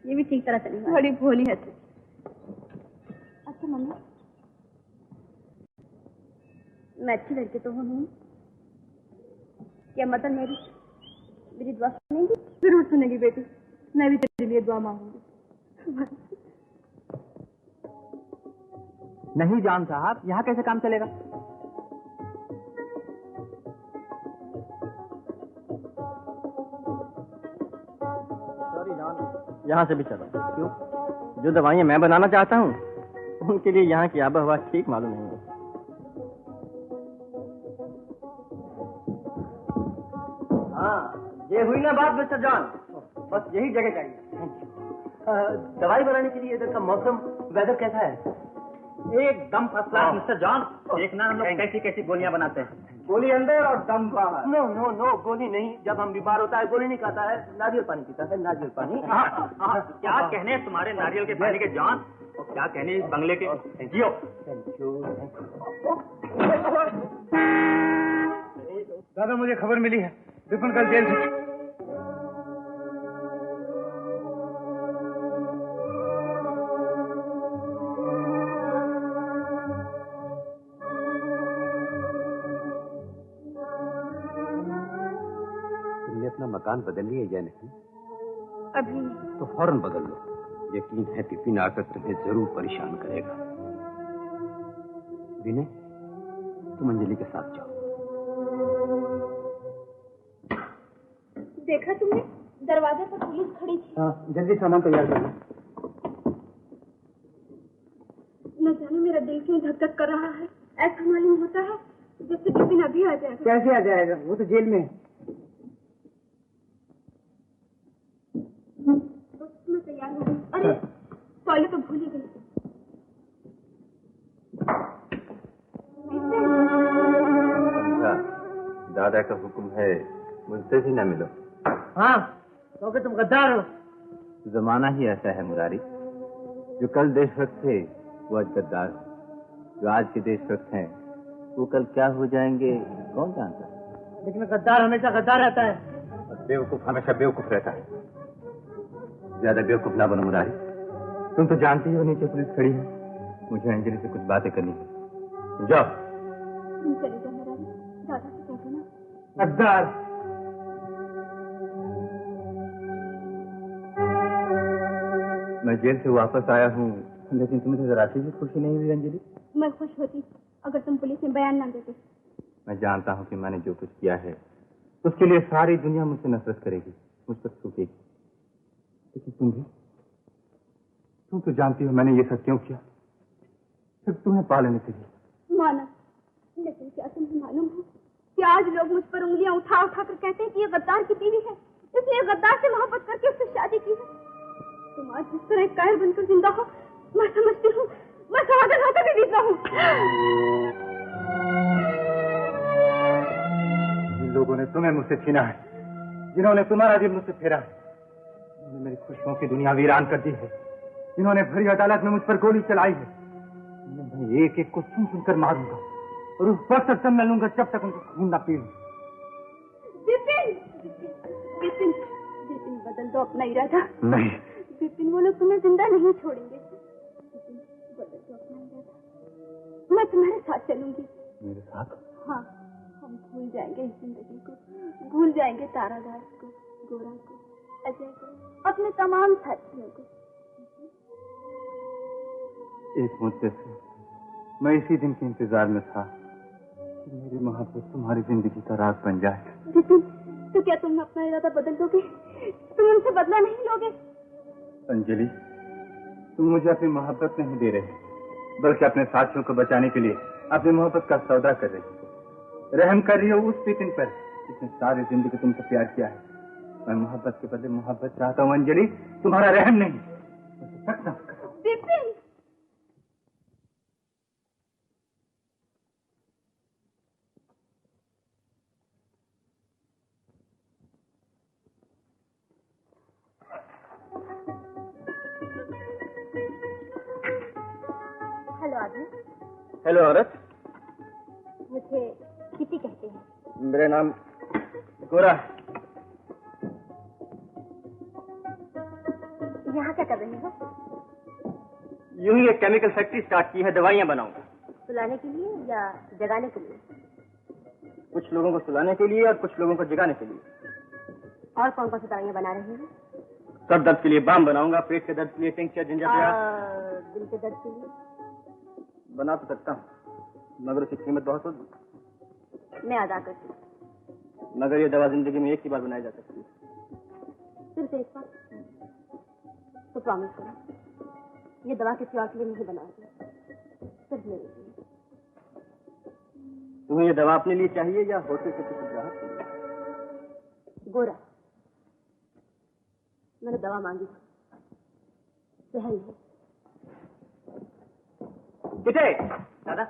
ये भी ठीक तरह से नहीं मालूम। बड़ी भोली है तू। अच्छा मम्मी, मैं अच्छी लड़की तो हूँ नहीं? क्या मतलब मेरी दुआ सुनेगी? जरूर सुनेगी बेटी। मैं भी तेरे लिए दुआ मांगूंगी। नहीं जान साहब, यहाँ कैसे काम चलेगा? सॉरी जान, यहाँ से भी चलो। क्यों? जो दवाइयाँ मैं बनाना चाहता हूँ उनके लिए यहाँ की आबोहवा ठीक मालूम नहीं है। हाँ, ये हुई ना बात मिस्टर जॉन। बस यही जगह चाहिए। दवाई बनाने के लिए इधर का मौसम, वेदर कैसा है? एकदम फर्स्ट क्लास मिस्टर जॉन। देखना हम लोग कैसी कैसी गोलियां बनाते हैं। गोली अंदर और दम बाहर। नो नो नो, गोली नहीं। जब हम बीमार होता है गोली नहीं खाता है, नारियल पानी पीता है। नारियल पानी। क्या कहने तुम्हारे नारियल के पानी के जॉन, और क्या कहने इस बंगले के जियो। दादा, मुझे खबर मिली है विपिन कल जेल से। अपना मकान बदल लिया या नहीं? अभी तो फौरन बदल लो। यकीन है टिफिन आकर तुम्हें जरूर परेशान करेगा। विनय, तुम अंजलि के साथ जाओ। देखा तुमने? दरवाजे पर पुलिस खड़ी थी। हाँ, जल्दी सामान तैयार कर लो। न जाने मेरा दिल क्यों धक धक कर रहा है। ऐसा मालूम होता है जैसे टिफिन अभी आ जाएगा। कैसे आ जाएगा? वो तो जेल में है। तैयार हो गई। अरे टॉयलेट तो भूल ही गई। दादा का हुक्म है मुझसे भी न मिलो। हाँ क्योंकि तुम गद्दार हो। जमाना ही ऐसा है मुरारी, जो कल देशभक्त थे वो आज गद्दार, जो आज के देशभक्त हैं वो कल क्या हो जाएंगे कौन जानता है। लेकिन गद्दार हमेशा गद्दार रहता है और बेवकूफ हमेशा बेवकूफ रहता है। ज्यादा बेवकूफ ना बनो मुरारी, तुम तो जानती हो नीचे पुलिस खड़ी है, मुझे अंजलि से कुछ बातें करनी है। जाओ। तुम चले जाओ मुरारी, दादा से कह देना। गद्दार। मैं जेल से वापस आया हूँ, लेकिन तुम्हें तो जरा सी भी खुशी नहीं हुई अंजलि। मैं खुश होती अगर तुम पुलिस में बयान ना देते। मैं जानता हूँ कि मैंने जो कुछ किया है उसके लिए सारी दुनिया मुझसे नफरत करेगी, मुझ पर थूकेगी, लेकिन तुम तो जानती हो मैंने ये सब क्यों किया, सिर्फ तुम्हें पा लेने के लिए। माना, लेकिन क्या तुम्हें मालूम है कि आज लोग मुझ पर उंगलियां उठा उठा कर कहते हैं कि ये गद्दार की बीवी है, इसलिए गद्दार से मोहब्बत करके उससे शादी की है। तुम आज जिस तरह कायर बनकर जिंदा हो, मैं समझती हूँ मैं समाधान होकर भी जीता हूँ। जिन लोगों ने तुम्हें मुझसे छीना है, जिन्होंने तुम्हारा दिल मुझसे फेरा है, जिन्होंने मेरी खुशियों की दुनिया वीरान कर दी है, जिन्होंने भरी अदालत में मुझ पर गोली चलाई है, मैं एक एक को सुन सुनकर मारूंगा और उस वक्त तक न लूंगा जब तक उनको खून न पी लूं। विपिन, विपिन, विपिन बदल दो अपना इरादा। नहीं विपिन, वो लोग तुम्हें जिंदा नहीं छोड़ेंगे। विपिन, बदल दो अपना इरादा, मैं तुम्हारे साथ चलूंगी। मेरे साथ? हाँ, हम भूल जाएंगे इस जिंदगी को, भूल जाएंगे तारादास को, गोरा को, अजय को, अपने तमाम साथियों को। एक मुद्दे से मैं इसी दिन के इंतजार में था कि मेरी मोहब्बत तुम्हारी जिंदगी का राग बन जाए। विपिन, तो क्या तुम अपना इरादा बदल दोगे? तुम उनसे बदला नहीं लोगे? अंजलि, तुम मुझे अपनी मोहब्बत नहीं दे रहे, बल्कि अपने साथियों को बचाने के लिए अपनी मोहब्बत का सौदा कर रही हो। रहम कर रही हो उस विपिन पर जिसने सारी जिंदगी तुमसे प्यार किया है। मैं मोहब्बत के बदले मोहब्बत चाहता हूँ अंजलि, तुम्हारा रहम नहीं। विपिन, हेलो आदमी। हेलो औरत। मुझे किटी कहते हैं। मेरा नाम गोरा है। यहाँ क्या कर रही हो? यूं ही एक केमिकल फैक्ट्री स्टार्ट की है, दवाइयाँ बनाऊंगा। सुलाने के लिए या जगाने के लिए? कुछ लोगों को सुलाने के लिए और कुछ लोगों को जगाने के लिए। और कौन कौन सी दवाइयाँ बना रही हो? सर दर्द के लिए बाम बनाऊंगा, पेट के दर्द के लिए टिंचर, जिंजर प्याज। दिल के दर्द के लिए? बना तो सकता हूँ, मगर उसकी कीमत बहुत होगी। मैं अदा करती हूँ। मगर ये दवा जिंदगी में एक ही बार बनाई जा सकती है। सिर्फ एक बार? तो प्रॉमिस करो, ये दवा किसी और के लिए नहीं बनाओगे, सिर्फ मेरे लिए। तुम्हें ये दवा अपने लिए चाहिए या होटल से किसी ग्राहक के लिए? गोरा, मैंने दवा मांगी थी, सहन है। किथे? दादा,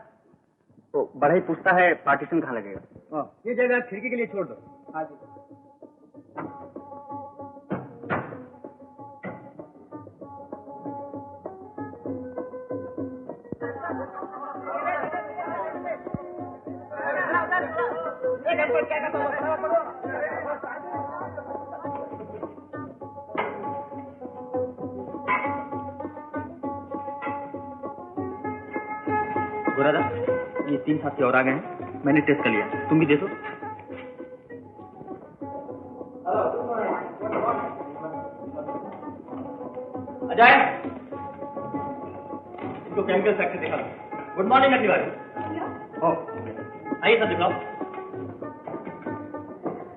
तो बड़ा ही पूछता है पार्टीशन कहाँ लगेगा? ये जगह खिड़की के लिए छोड़ दो। हाँ जी। गोरादा, ये 3 साथी और आ गए हैं, मैंने टेस्ट कर लिया, तुम भी देखो। अजय, इसको केमिकल फैक्ट्री दिखा दो। Good morning Tiwari. आइए सब दिखाओ।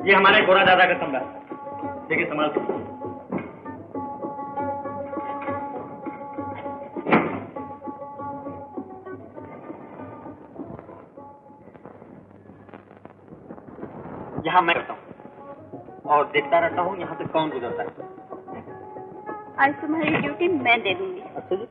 ये हमारे गोरा दादा का कमरा, देखिए संभाल के। यहाँ मैं रहता हूँ और देखता रहता हूँ यहाँ से कौन गुजरता है। आज तुम्हारी ड्यूटी मैं दे दूंगी। अच्छा जी।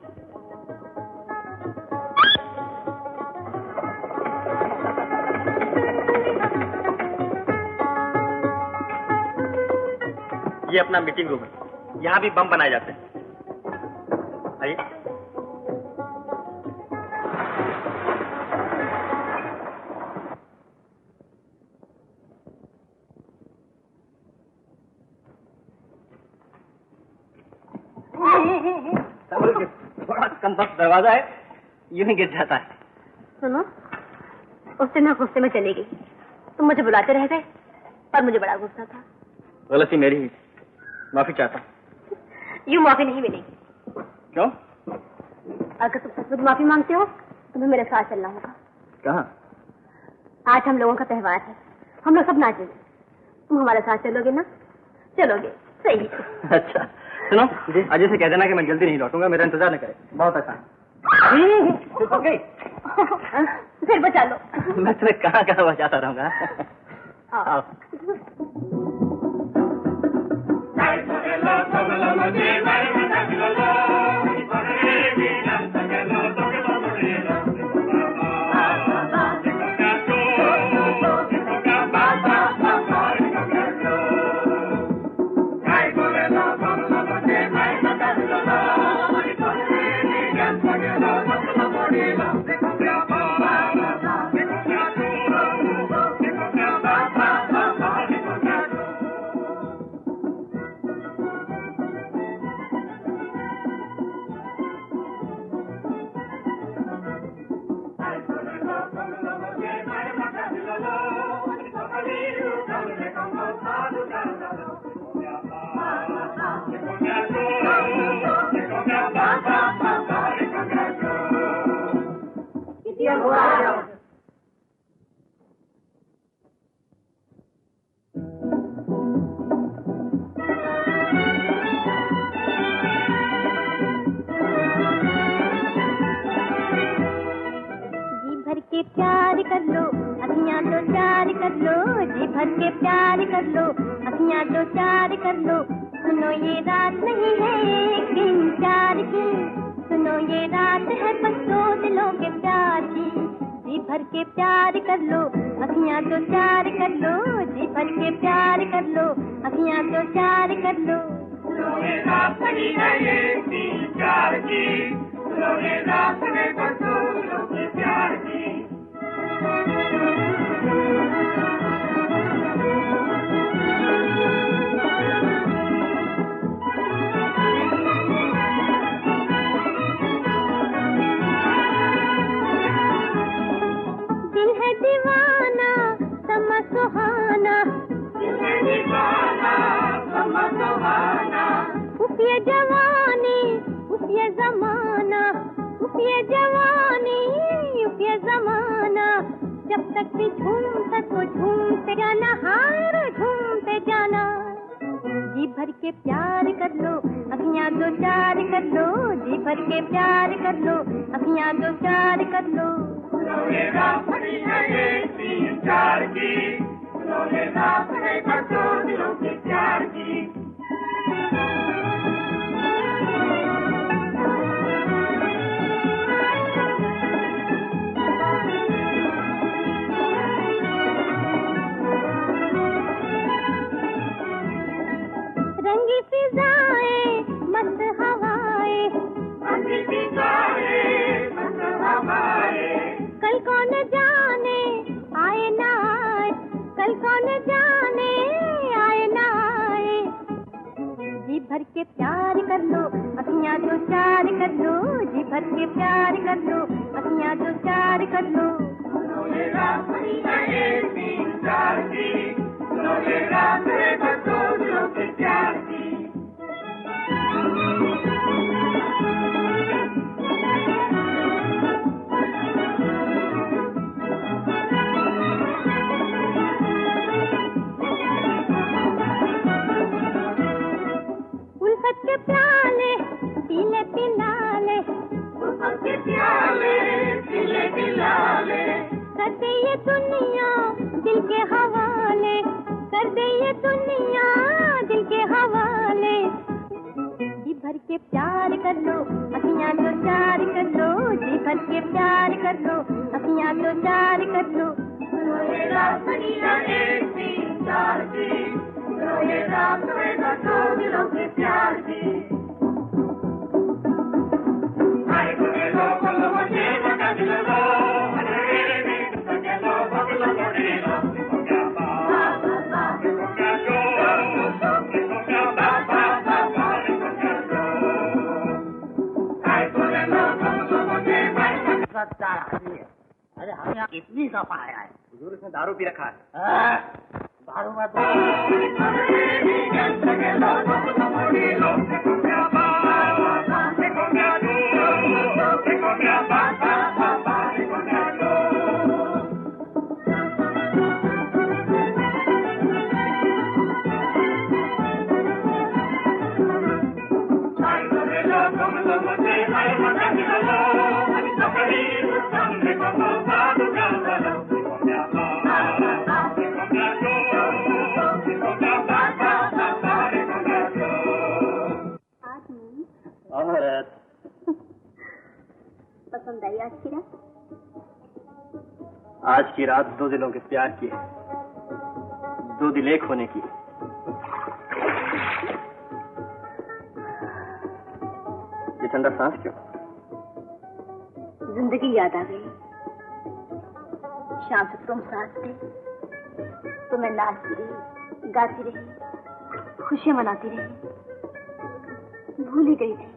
ये अपना मीटिंग रूम है, यहाँ भी बम बनाए जाते हैं। आइए। थोड़ा कम वक्त दरवाजा है, यूं ही गिर जाता है। सुनो, उस दिन मैं गुस्से में चली गई, तुम मुझे बुलाते रह गए और मुझे बड़ा गुस्सा था। गलती मेरी ही, माफी चाहता हूँ। यूं माफी नहीं मिलेगी। क्यों? अगर तुम सचमुच माफी मांगते हो तो तुम्हें मेरे साथ चलना होगा। कहाँ? आज हम लोगों का त्योहार है, हम लोग सब नाचेंगे, तुम हमारे साथ चलोगे ना? चलोगे? सही। अच्छा सुनो, अजय से कह देना कि मैं जल्दी नहीं लौटूंगा, मेरा इंतजार न करे। बहुत आसान। फिर बचा लो। मैं तुम्हें कहाँ कहाँ बचाता रहूंगा। आओ। प्यार कर लो, अखियां दो चार कर लो, जी भर के प्यार कर लो, अखियां दो चार कर लो। सुनो ये रात नहीं है एक दिन प्यार की, सुनो ये रात है बस दो दिलों के प्यार की। जी भर के प्यार कर लो, अखियां दो चार कर लो, जी भर के प्यार कर लो, अखियां दो चार कर लो। सुनो ये रात नहीं है एक दिन प्यार की, सुनो ये रात है बस दो दिलों के प्यार की। दिल है दीवाना समा सुहाना, दिल है दीवाना समा सुहाना। उफ ये जवानी उफ ये जमाना, उफ ये जवानी उफ ये जमाना। जब तक भी झूम सको झूमते जाना, हार झूमते जाना। जी भर के प्यार कर लो, अखियां दो चार कर लो, जी भर के प्यार कर लो, अखियां दो चार कर लो। ये रात नहीं है एक दिन प्यार की, ये रात है बस दो दिलों के प्यार की। रंगी फिजाएं मस्त हवाएं, रंगी फिजाएं मस्त हवाएं। कल कौन जाने आए ना आए, कल कौन जाने आए ना आए। जी भर के प्यार कर लो, अखियां दो चार कर लो, जी भर के प्यार कर लो, अखियां दो चार कर लो। ये रात नहीं है एक दिन प्यार की, ये रात है बस दो दिलों के प्यार की। उल्फत के प्याले पीले पिलाले, उल्फत के प्याले पीले पिलाले। कर दे ये दुनिया दिल के हवाले, कर दे ये दुनिया दिल के हवाले। जी भर प्यार कर लो, अखियां तो चार कर लो, जी भर के प्यार कर लो, अखियां तो चार कर लो। प्यार अरे हम यहाँ कितनी सफा आया है। हुजूर इसने दारू पी रखा है। दारू मत पसंद आई आज की रात? आज की रात दो दिलों के प्यार की है, दो दिल एक होने की। ये ठंडा सांस क्यों? जिंदगी याद आ गई। शाम से तुम साथ थे तो मैं नाचती रही, गाती रही, खुशियां मनाती रही। भूल ही गई थी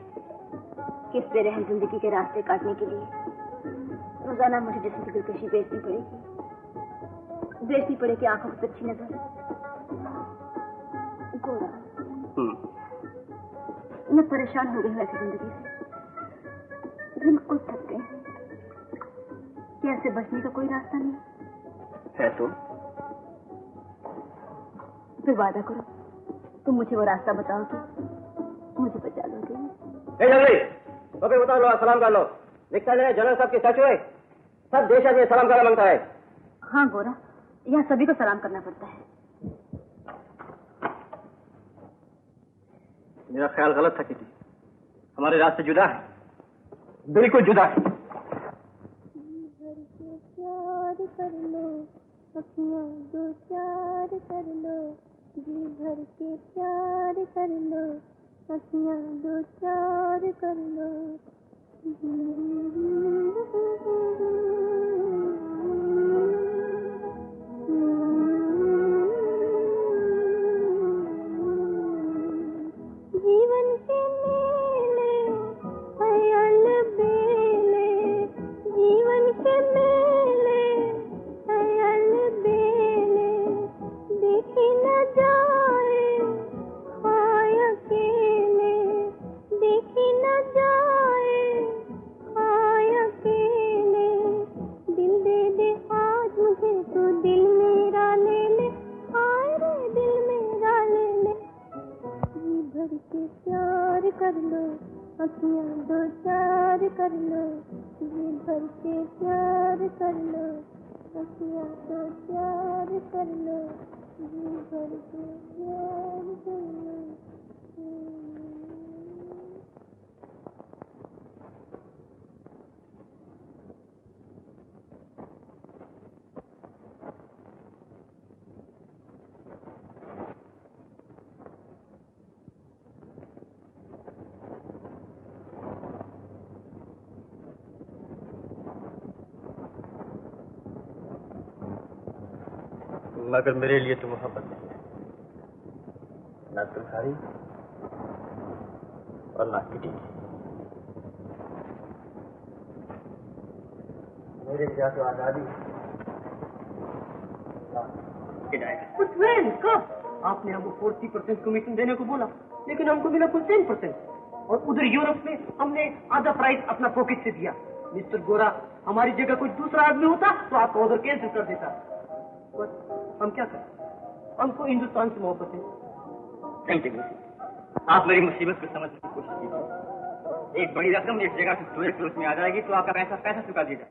किस बेरहम जिंदगी के रास्ते काटने के लिए रोजाना मुझे जिसम की दिलकशी बेचनी पड़ेगी आंखों की अच्छी नजर। गोरा, मैं परेशान हो गई हूँ ऐसी जिंदगी से, बिल्कुल थक गई। क्या ऐसे बचने का कोई रास्ता नहीं है? तो फिर वादा करो तुम मुझे वो रास्ता बताओगे, मुझे बचा लोगे। तो फिर बताओ लो, सलाम कर लो। लिखता है जनरल साहब की स्टैचू है, सब देश आदमी सलाम करना मांगता है। हाँ गोरा, यहाँ सभी को सलाम करना पड़ता है। मेरा ख्याल गलत था किसी, हमारे रास्ते जुदा है, बिल्कुल जुदा है। प्यार कर लो, अखियां दो चार कर लो, जी भर के प्यार कर लो, अखियां दो चार कर लो। जीवन के मेले ख्याल बेले, जीवन के मेले ख्याल बेले, देखी न जाए खाए अकेले, देखी न जाए खाए अकेले। दिल दे दे आज मुझे तो दिल मेरा ले ले, हाय रे दिल मेरा ले ले। जी भर के प्यार कर लो, अखियां दो चार कर लो, जी भर के प्यार कर लो, अखियां दो चार कर लो, जी भर के प्यार कर लो। मगर मेरे लिए तो मोहब्बत नहीं है, ना तुम्हारी और ना किटी की। मेरे क्या तो आजादी कब आपने हमको 40% कमीशन देने को बोला, लेकिन हमको मिला कुल 10%, और उधर यूरोप में हमने आधा प्राइस अपना पॉकेट से दिया। मिस्टर गोरा, हमारी जगह कोई दूसरा आदमी होता तो आपका ऑर्डर कैंसिल कर देता। हम क्या करें, हमको हिंदुस्तान से मोहब्बत है। थैंक यू, आप मेरी मुसीबत को समझने की कोशिश कीजिए। एक बड़ी रकम इस जगह से दूसरे क्लोज में आ जाएगी तो आपका पैसा चुका दिया जाए।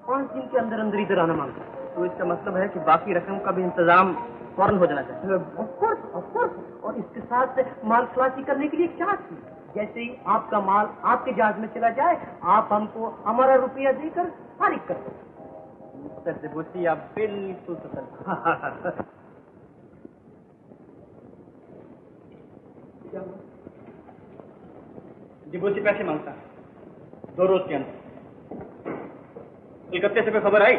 5 दिन के अंदर अंदर इधर आना मांगता। तो इसका मतलब है कि बाकी रकम का भी इंतजाम फौरन हो जाना चाहिए। Of course. और इसके साथ माल खलासी करने के लिए क्या थी? जैसे ही आपका माल आपके जहाज में चला जाए, आप हमको हमारा रुपया देकर फारिग कर दो। मिस्टर डिबोसी, आप बिल्कुल सतर्क। डिबोसी पैसे मांगता है 2 रोज के अंदर। कलकत्ते से कोई खबर आई?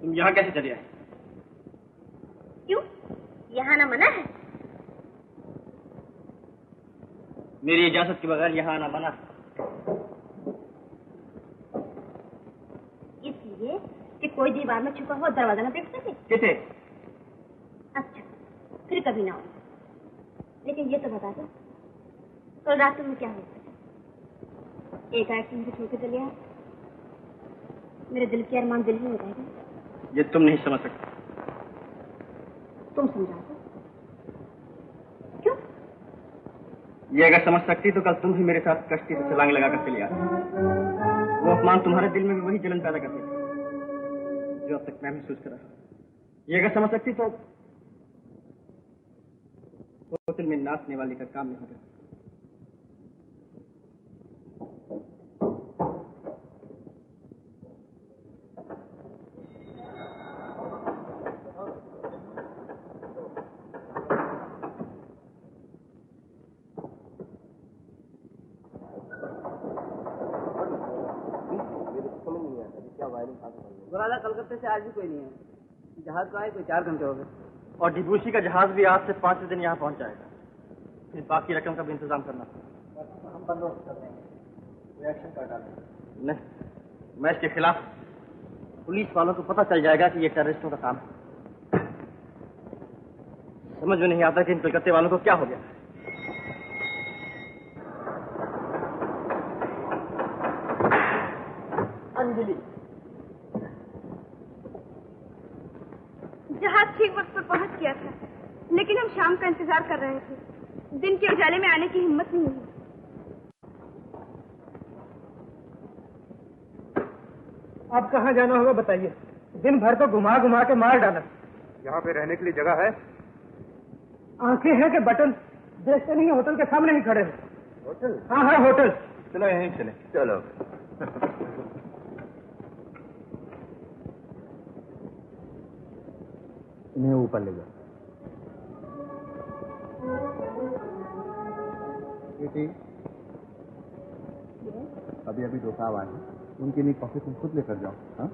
तुम यहाँ कैसे चले आए? क्यों? यहाँ ना मना है? मेरी इजाजत के बगैर यहाँ आना मना। इसलिए कि कोई दीवार में छुपा हुआ दरवाजा न देख सके। किसे? अच्छा, फिर कभी ना हो। लेकिन ये तो बता दो, कल रात तुमने क्या हुआ? एकाएक मुझे छोड़ के चले आए। मेरे दिल के अरमान दिल ही हो जाएगा। ये तुम नहीं समझ सकते। तुम समझा दो। क्यों? ये अगर समझ सकती तो कल तुम भी मेरे साथ कश्ती से छलांग लगाकर चली आती। वो अपमान तुम्हारे दिल में भी वही जलन पैदा करती जो अब तक मैं महसूस कर रहा हूं। ये अगर समझ सकती तो होटल में नाचने वाली का काम नहीं करती। गुरादा कलकत्ते से आज भी कोई नहीं है। जहाज को आए कोई 4 घंटे हो गए। और डिबूसी का जहाज भी आज से 5 दिन यहाँ पहुँच जाएगा। फिर बाकी रकम का भी इंतजाम करना। हम बंदोबस्त कर रहे हैं, रिएक्शन कर डालें। नहीं, मैं इसके खिलाफ। पुलिस वालों को पता चल जाएगा कि ये टेररिस्टों का काम है। समझ में नहीं आता कि इन कलकत्ते वालों को क्या हो गया। अंजलि, जहाज ठीक वक्त पर पहुंच गया था, लेकिन हम शाम का इंतजार कर रहे थे। दिन के उजाले में आने की हिम्मत नहीं हुई। अब कहाँ जाना होगा बताइए? दिन भर तो घुमा घुमा के मार डाला। यहाँ पे रहने के लिए जगह है? आंखें हैं कि बटन देखते नहीं, होटल के सामने ही खड़े हैं। होटल? हाँ होटल। चलो यहीं चले। चलो। इन्हें ऊपर ले जाओ। बेटी, अभी अभी 2 साहब आए हैं, उनके लिए कॉफी तुम खुद लेकर जाओ। हाँ?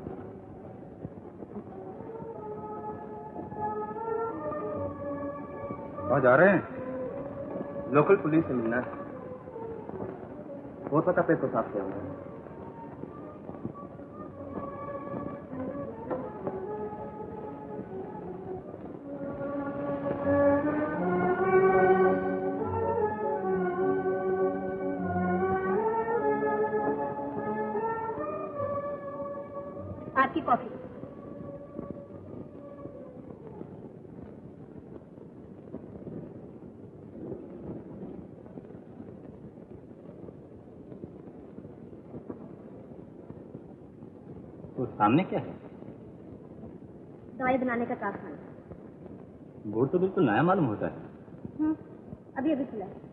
कहाँ जा रहे हैं? लोकल पुलिस से मिलना है। हो सकता है तो साफ से होंगे। आपकी कॉफी। तो सामने क्या है? दवाई बनाने का कारखाना। बोर्ड तो बिल्कुल नया मालूम होता है। अभी अभी खुला है।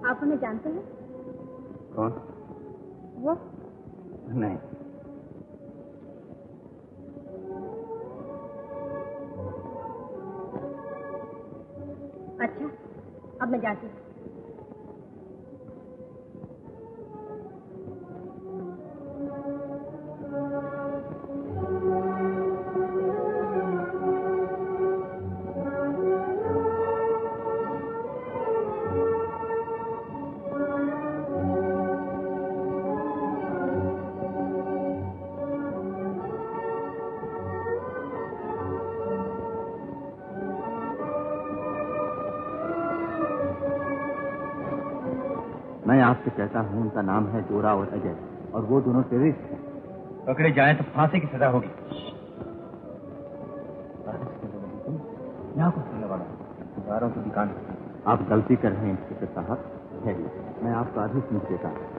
आप उन्हें जानते हैं? कौन? वो? नहीं। अच्छा, अब मैं जाती हूँ। मैं आपसे कहता हूँ उनका नाम है गोरा और अजय, और वो दोनों टेररिस्ट हैं। पकड़े जाएं तो फांसी की सजा होगी। यहाँ कुछ करने वाला है की दुकान। आप गलती कर रहे हैं इंस्पेक्टर साहब, ठहरिए, मैं आपका आदेश लिख देता हूँ।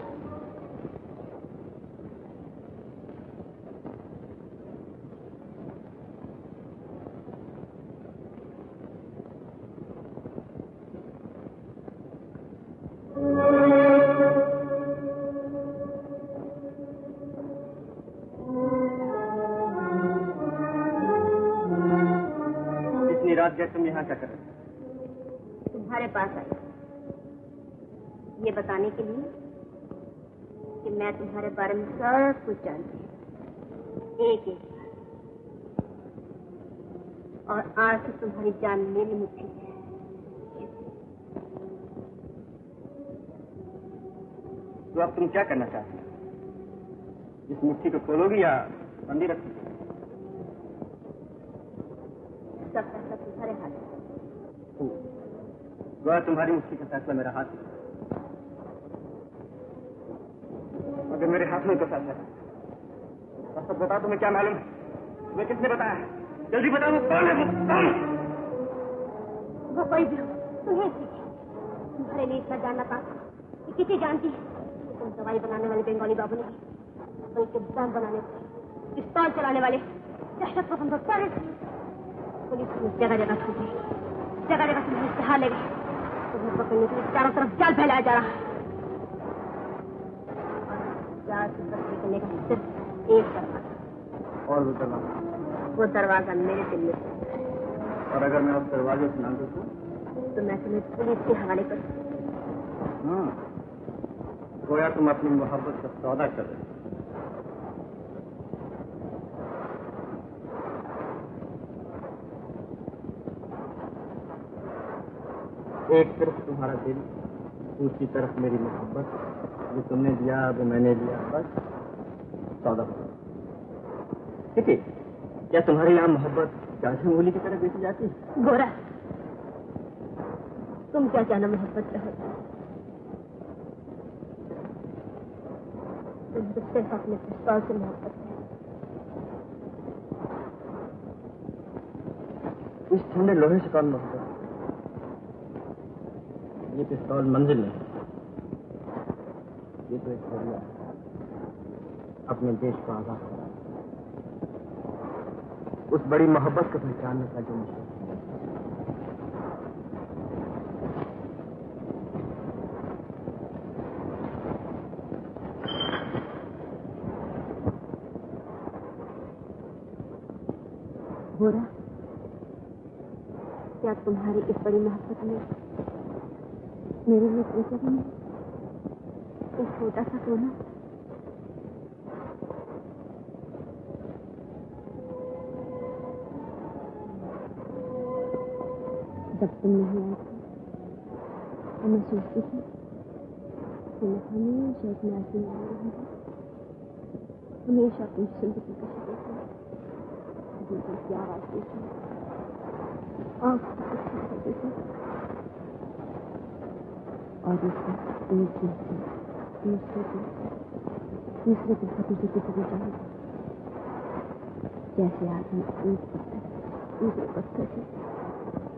तुम यहाँ क्या कर रहे हो? तुम्हारे पास आई ये बताने के लिए कि मैं तुम्हारे बारे में सब कुछ जानती हूँ, एक एक, और आज से तुम्हारी जान मेरी मुट्ठी में है। तो अब तुम क्या करना चाहते हो? इस मुट्ठी को खोलोगी या बंदी रखोगी? सब फैसला तुम्हारे हाथ में। वह तुम्हारी मुट्ठी का फैसला मेरा हाथ में, अगर मेरे हाथ में तो फैसला है। सब बता, तुम्हें क्या मालूम है? तुम्हें किसने बताया? जल्दी बताओ, कौन है वो कोई भी हो, तुम्हें तुम्हारे लिए इतना जानना था कि किसी जानती है कि तुम दवाई बनाने वाले बंगाली बाबू नहीं, बल्कि बम बनाने वाले, पिस्तौल चलाने वाले दहशत पसंद सारे पुलिस जगह जगह छूटी, जगह जगह तुम्हें इश्तेहार ले गए। तुम्हें पकड़ने के लिए चारों तरफ जाल फैलाया जा रहा है। जाल से बच निकलने का सिर्फ एक दरवाजा, और वो दरवाजा मेरे दिल में। और अगर मैं उस दरवाजे से ना घुसूं तो मैं तुम्हें पुलिस के हवाले कर। गोया तुम अपनी मोहब्बत का सौदा कर रहे हो। एक तरफ तुम्हारा दिल, दूसरी तरफ मेरी मोहब्बत, जो तुमने दिया वो मैंने दिया, बस सौदा। ठीक है, क्या तुम्हारी यहाँ मोहब्बत गांधी मूली की तरह बेची जाती है? गोरा, तुम क्या जाना मोहब्बत रहो? तुम तो सिर्फ अपने पिस्तौल से मोहब्बत है। इस ठंडे लोहे से कौन मोहब्बत? ये पिस्तौल मंजिल नहीं, ये तो एक जरिया है अपने देश को आजाद करना, उस बड़ी मोहब्बत को पहचानने का जो मुश्किल है। गोरा, क्या तुम्हारी इस बड़ी मोहब्बत में मेरे लिए कोई नहीं? एक छोटा सा कोना, जब तुम नहीं आए थे तो मैं सोचती थी कि मैं हमेशा इतना ऐसी नहीं रहूंगी, हमेशा तुम जिंदगी की शिकस्त दिल की आवाज देती और इसका एक दिन से दूसरे दिन तीसरे दिन का तुझे किसी जाएगा, जैसे आदमी एक पत्थर दूसरे पत्थर से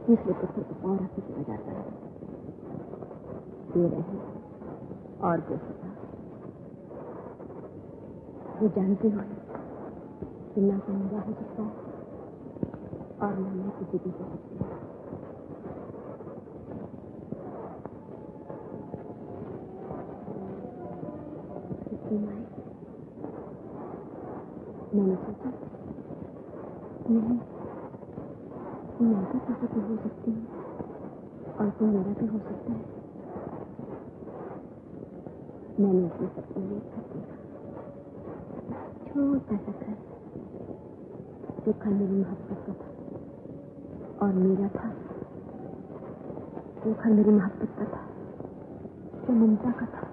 तीसरे पत्थर को और आगे चला जाता है। दे रहे और बेसता वो जानते हुए कि ना तो मेरा हो सकता है और ना मैं किसी की हो सकती हूँ। मैंने सोचा नहीं, मैं भी किसी की हो सकती हूँ और तुम मेरा भी हो सकता है। मैंने अपने सपने में छोटा सा घर, जो घर मेरी मोहब्बत का था और मेरा था, वो घर मेरी मोहब्बत का था, जो ममता का था,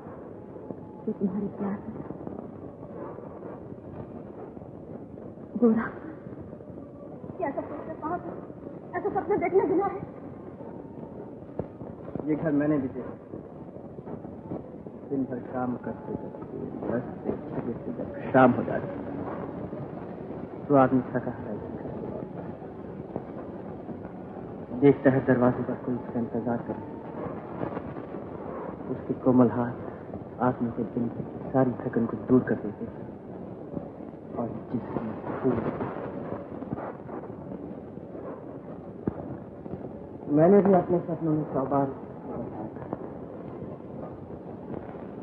जो तुम्हारे प्यार का था। गोरा, क्या सब सोचते पाओ? ऐसा सपना देखने गुनाह है। ये घर मैंने भी देखा, दिन भर काम करते करते 10 से 6 से जब शाम हो जाती तो आदमी थका हारा देखता है दरवाजे पर कोई उसका इंतजार करे। उसके कोमल हाथ आदमी के दिन की सारी थकन को दूर कर देते और जिसमें फूल। मैंने भी अपने सपनों में 100 बार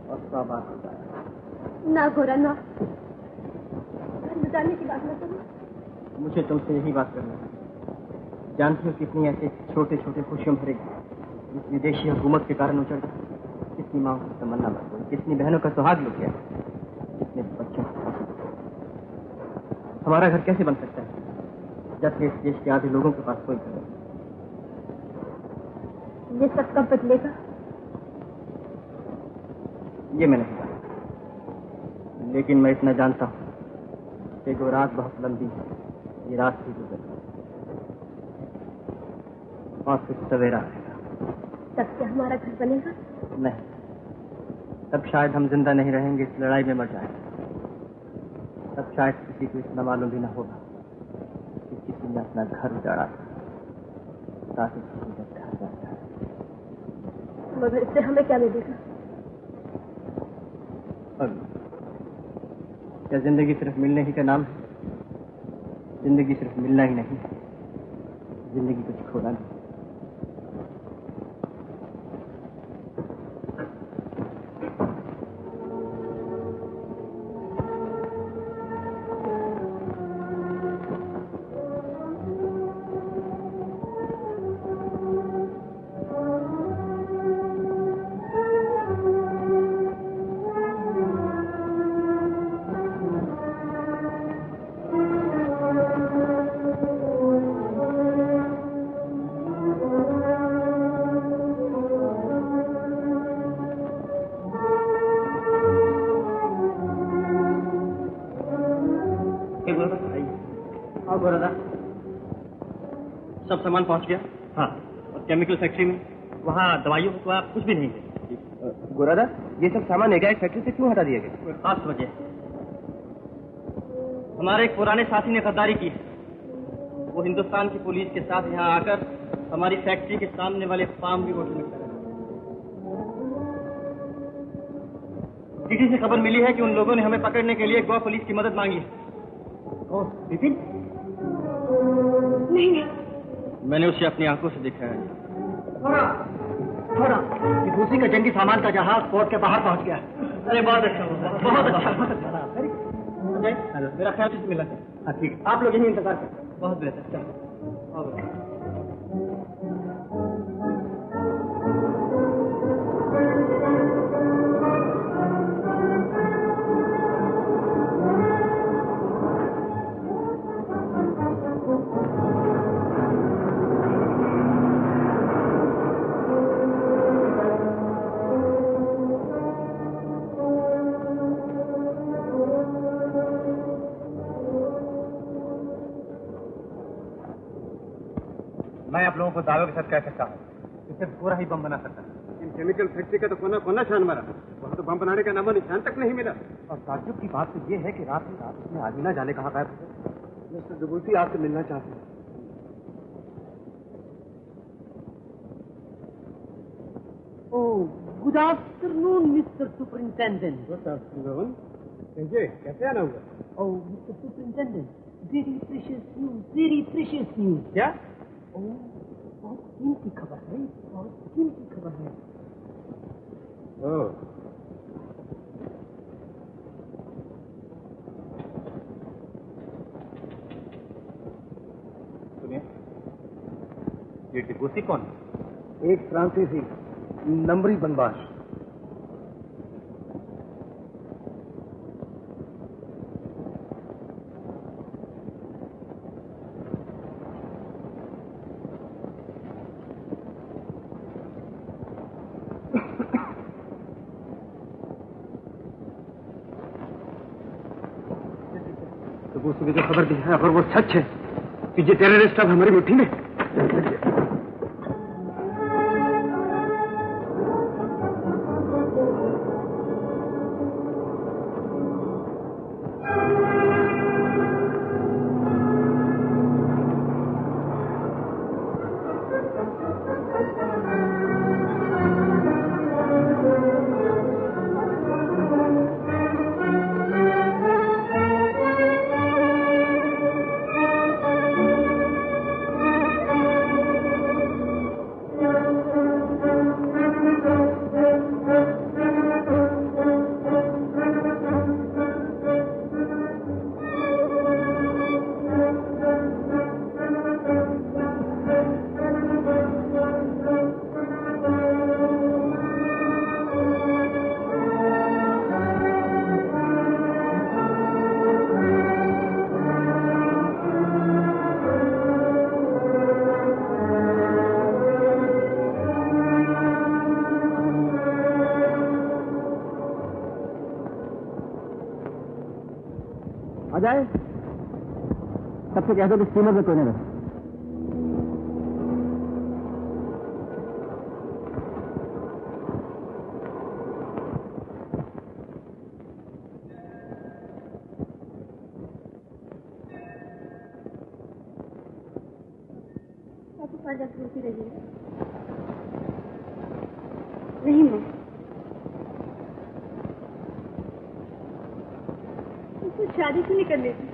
और 100 बार ना गोरा ना, बताने की बात ना करो। मुझे तुमसे यही बात करनी है। जानती हो कितनी ऐसे छोटे छोटे खुशियों भरे इस विदेशी हुकूमत के कारण उचड़ गए, कितनी माँ की तमन्ना बढ़ गई, कितनी बहनों का सुहाग लुट गया, कितने बच्चों का। हमारा घर कैसे बन सकता है जबकि इस देश के आधे लोगों के पास कोई घर नहीं। ये सब कब बदलेगा? ये मैं नहीं जानता, लेकिन मैं इतना जानता हूँ कि वो रात बहुत लंबी है, ये रात भी गुजर और फिर सवेरा आएगा। तब क्या हमारा घर बनेगा? नहीं, तब शायद हम जिंदा नहीं रहेंगे, इस लड़ाई में मर जाएंगे। तब शायद किसी को इतना मालूम भी न होगा कि किसी ने अपना घर उजाड़ा था ताकि किसी का घर बन जाए। मगर इससे हमें क्या मिलेगा? क्या जिंदगी सिर्फ मिलने ही का नाम है? जिंदगी सिर्फ मिलना ही नहीं, जिंदगी कुछ खोना नहीं। सब सामान पहुंच गया? हाँ। और केमिकल फैक्ट्री में वहाँ दवाइयों को आप कुछ भी नहीं थे। गोरादा, ये सब सामान एक फैक्ट्री से क्यों हटा दिए गए? कोई खास वजह? हमारे एक पुराने साथी ने गद्दारी की है। वो हिंदुस्तान की पुलिस के साथ यहाँ आकर हमारी फैक्ट्री के सामने वाले फार्म भी होटल में खड़ा। किसी से खबर मिली है कि उन लोगों ने हमें पकड़ने के लिए गोवा पुलिस की मदद मांगी है। विपिन? नहीं, मैंने उसे अपनी आंखों से देखा है। थोड़ा ये दूसरी का जंगी सामान का जहाज पोर्ट के बाहर पहुंच गया। अरे बहुत अच्छा, बहुत अच्छा, बहुत अच्छा। मेरा ख्याल से मिला। हाँ ठीक है, आप लोग यही इंतजार करें। बहुत बेहतर। चलो। मैं आप लोगों को दावे के साथ कह सकता हूँ कि सिर्फ पूरा ही बम बना सकता है। इन केमिकल फैक्ट्री का तो कोना कोना छान मारा, वहाँ तो बम बनाने का नामो निशान तक नहीं मिला। और ताज्जुब की बात तो ये है कि रात में आदमी ना जाने कहाँ गायब हो। मिस्टर दुबूसी आपसे मिलना चाहते हैं। Oh, good afternoon, Mr. Superintendent. Good afternoon. कहिए, कैसे आना हुआ? Oh, Mr. Superintendent, very precious news, very precious news. क्या? Oh, बहुत कीमती खबर है, बहुत कीमती खबर है। ओह, सुनिए, ये टिपूसी कौन? एक फ्रांसीसी नंबरी बनबाश। टिपूसी की जो खबर दी है, अगर वो सच है कि ये टेररिस्ट अब हमारी मुट्ठी में, सबसे कह दो कि स्टीमर में कोई नहीं रहे। बोलती रही नहीं, मैं उसको शादी क्यों नहीं करनी थी?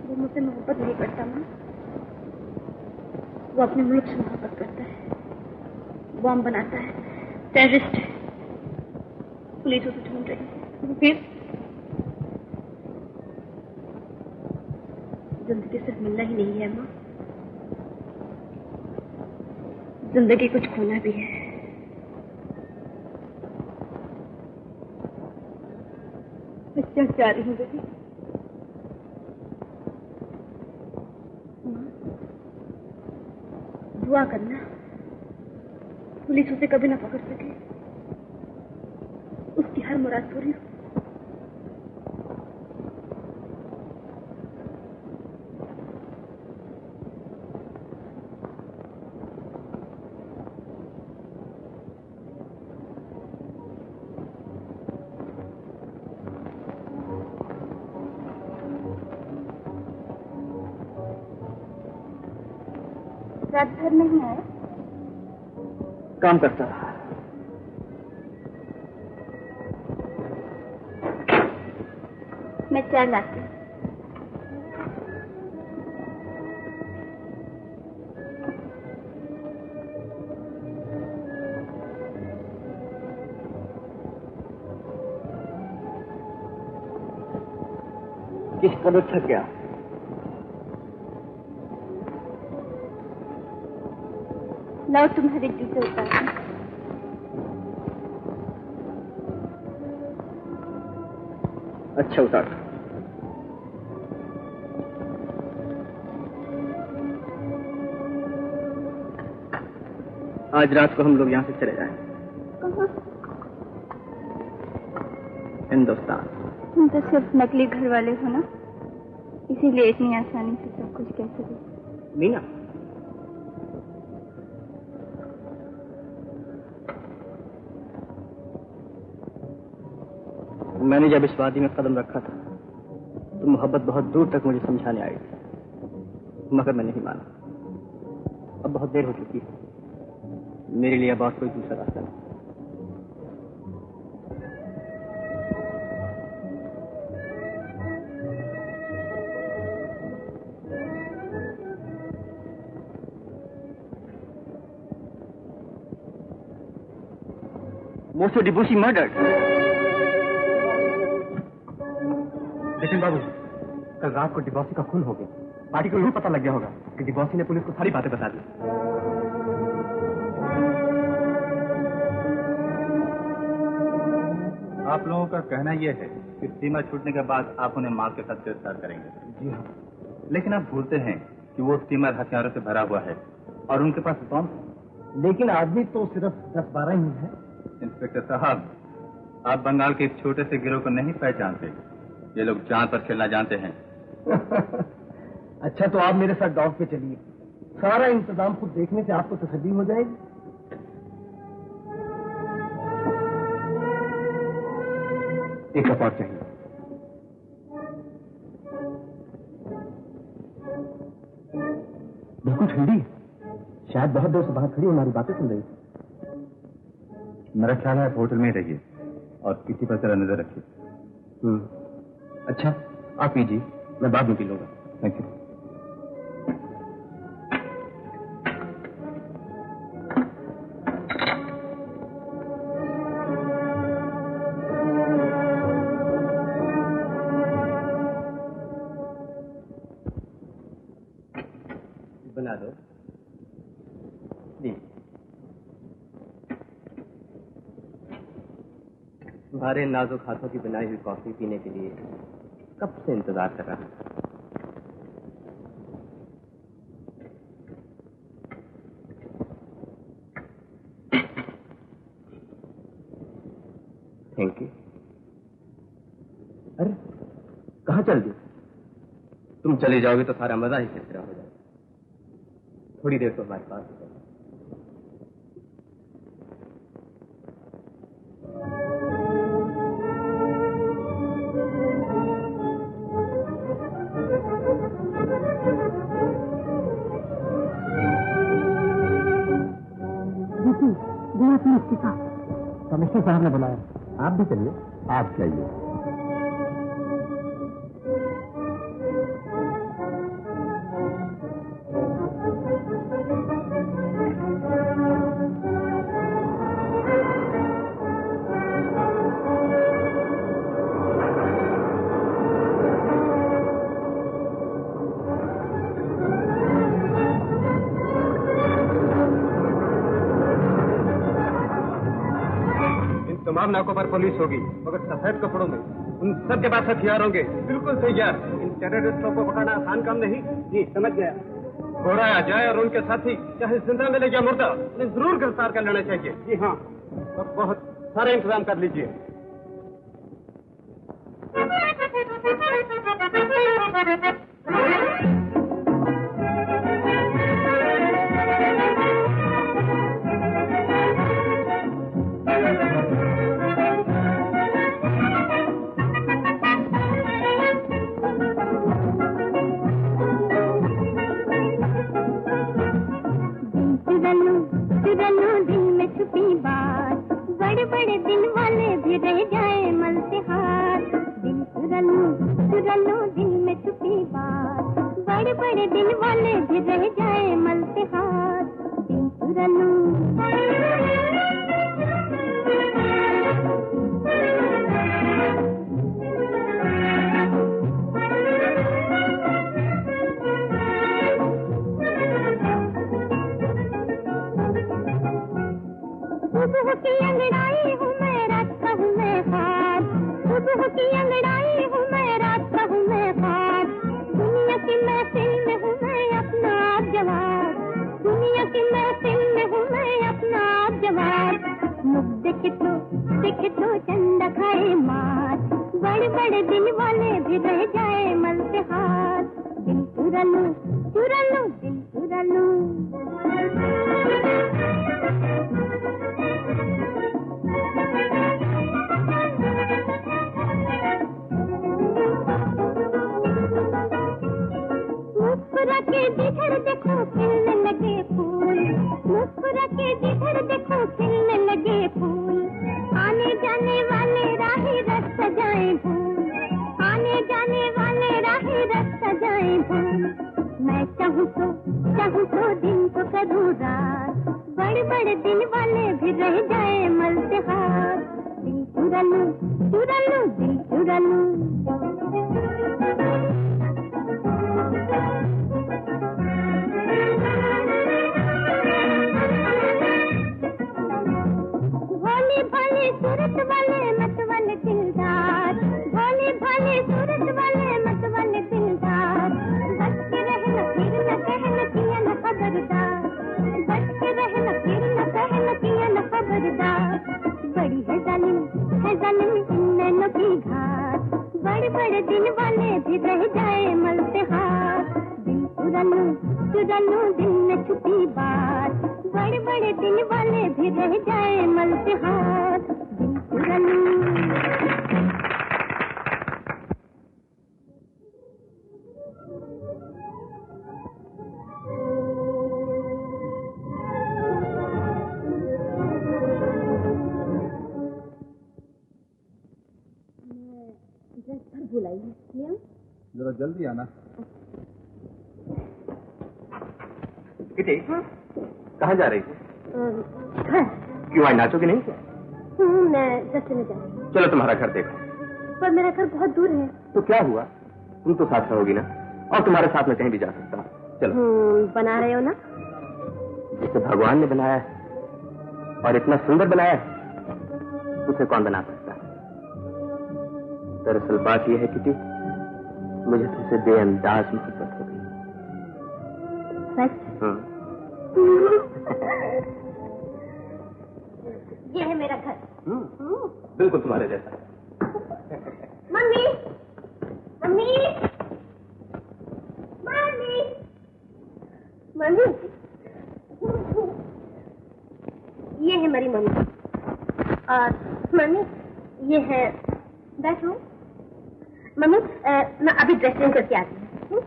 वो मुझसे मोहब्बत नहीं करता माँ, वो अपने मुल्क से मोहब्बत करता है, बॉम्ब बनाता है, टेररिस्ट है, पुलिस उसे ढूंढ रही है। फिर जिंदगी सिर्फ मिलना ही नहीं है माँ, जिंदगी कुछ खोना भी है। मैं क्या चाह रही हूँ बेटी? दुआ करना पुलिस उसे कभी ना पकड़ सके, उसकी हर मुराद पूरी हो। रात भर नहीं आया? काम करता रहा। मैं चाय लाती हूँ। किस कदर थक गया? लाओ तुम्हारे जूते उतार। अच्छा उतार। आज रात को हम लोग यहाँ से चले जाएं। कहाँ? हिंदुस्तान। तुम तो सिर्फ नकली घर वाले हो ना, इसीलिए इतनी आसानी से सब कुछ कैसे दे। मीना, मैंने जब इस वादी में कदम रखा था तो मोहब्बत बहुत दूर तक मुझे समझाने आई थी, मगर मैं नहीं माना। अब बहुत देर हो चुकी है, मेरे लिए अब और कोई दूसरा रास्ता नहीं। मोसो डिबोसी मर्डर्ड। लेकिन बाबू, कल रात को डिबॉसी का खून हो गया। पार्टी को यूं पता लग गया होगा कि डिबॉसी ने पुलिस को सारी बातें बता दी। आप लोगों का कहना यह है कि सीमा छूटने के बाद आप उन्हें माल के साथ गिरफ्तार करेंगे? जी हाँ। लेकिन आप भूलते हैं कि वो स्टीमर हथियारों से भरा हुआ है और उनके पास बम। लेकिन आदमी तो सिर्फ 10-12 ही है। इंस्पेक्टर साहब, आप बंगाल के इस छोटे से गिरोह को नहीं पहचानते। ये लोग जान पर खेलना जानते हैं। अच्छा, तो आप मेरे साथ डॉग पे चलिए, सारा इंतजाम खुद देखने से आपको तसल्ली हो जाएगी। एक कप और चाहिए। बिल्कुल ठंडी, शायद बहुत देर से बाहर खड़ी हमारी बातें सुन रही थी। मेरा ख्याल है आप होटल में ही रहिए और किसी पर जरा नजर रखिए। अच्छा, आप पीजिए, मैं बाद में पी लूंगा। Thank you. बना दो। तुम्हारे नाजुक हाथों की बनाई हुई कॉफी पीने के लिए कब से इंतजार कर रहा था। Thank you. अरे, कहाँ कहाँ चल दी? तुम चले जाओगे तो सारा मजा ही खतरा हो जाएगा। थोड़ी देर तो हमारे पास है। कमिश्नर साहब ने बुलाया। आप भी चलिए। आप चलिए। नाकों पर पुलिस होगी, मगर सफेद कपड़ों में। उन सबके पास हथियार होंगे। बिल्कुल तैयार। इन टेररिस्टों को पकड़ना आसान काम नहीं। जी समझ गया। घोड़ा आ जाए और उनके साथी चाहे जिंदा मिले या मुर्दा, उन्हें जरूर गिरफ्तार कर लेना चाहिए। जी हाँ। तो बहुत सारे इंतजाम कर लीजिए। जरा जल्दी आना। किटी, कहाँ जा रही थी? क्यों आज नाचोगी नहीं? मैं दस्ते में जा रही हूँ। चलो तुम्हारा घर देखो। पर मेरा घर बहुत दूर है। तो क्या हुआ, तुम तो साथ रहोगी ना, और तुम्हारे साथ में कहीं भी जा सकता हूँ। चलो। बना रहे हो ना? जिसे भगवान ने बनाया है और इतना सुंदर बनाया है, उसे कौन बना सकता है? दरअसल बात यह है किटी, मुझे तुमसे बेअंदाज मोहब्बत हो गई। सच? ये है मेरा घर। बिल्कुल तुम्हारे जैसा। मम्मी, मम्मी, ये है, बैठो। मम्मी मैं अभी ड्रेस चेंज करके आती हूँ।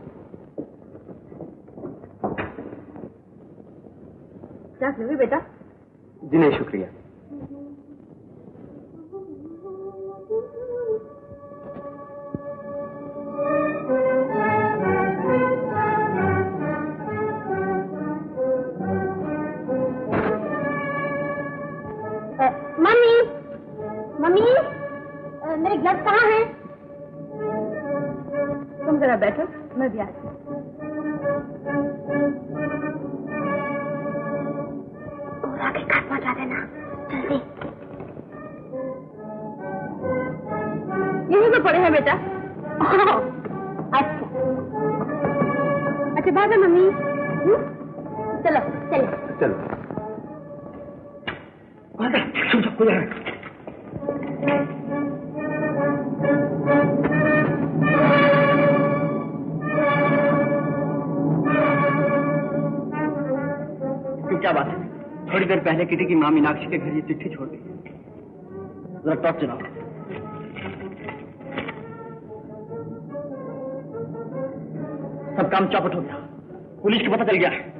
रख लोगे बेटा? जी नहीं, शुक्रिया। मम्मी, मम्मी, मेरे ग्लव्स कहाँ हैं? तुम जरा बैठो, मैं भी आती हूँ। गोरा के घर पहुंचा देना जल्दी। यहीं तो पड़े हैं बेटा। अच्छा बाय मम्मी। चलो चलो चलो। क्या बात है? थोड़ी देर पहले किटी की मां मीनाक्षी के घर ये चिट्ठी छोड़ दी। जरा टॉर्च चलाओ। सब काम चौपट हो गया। पुलिस को पता चल गया है।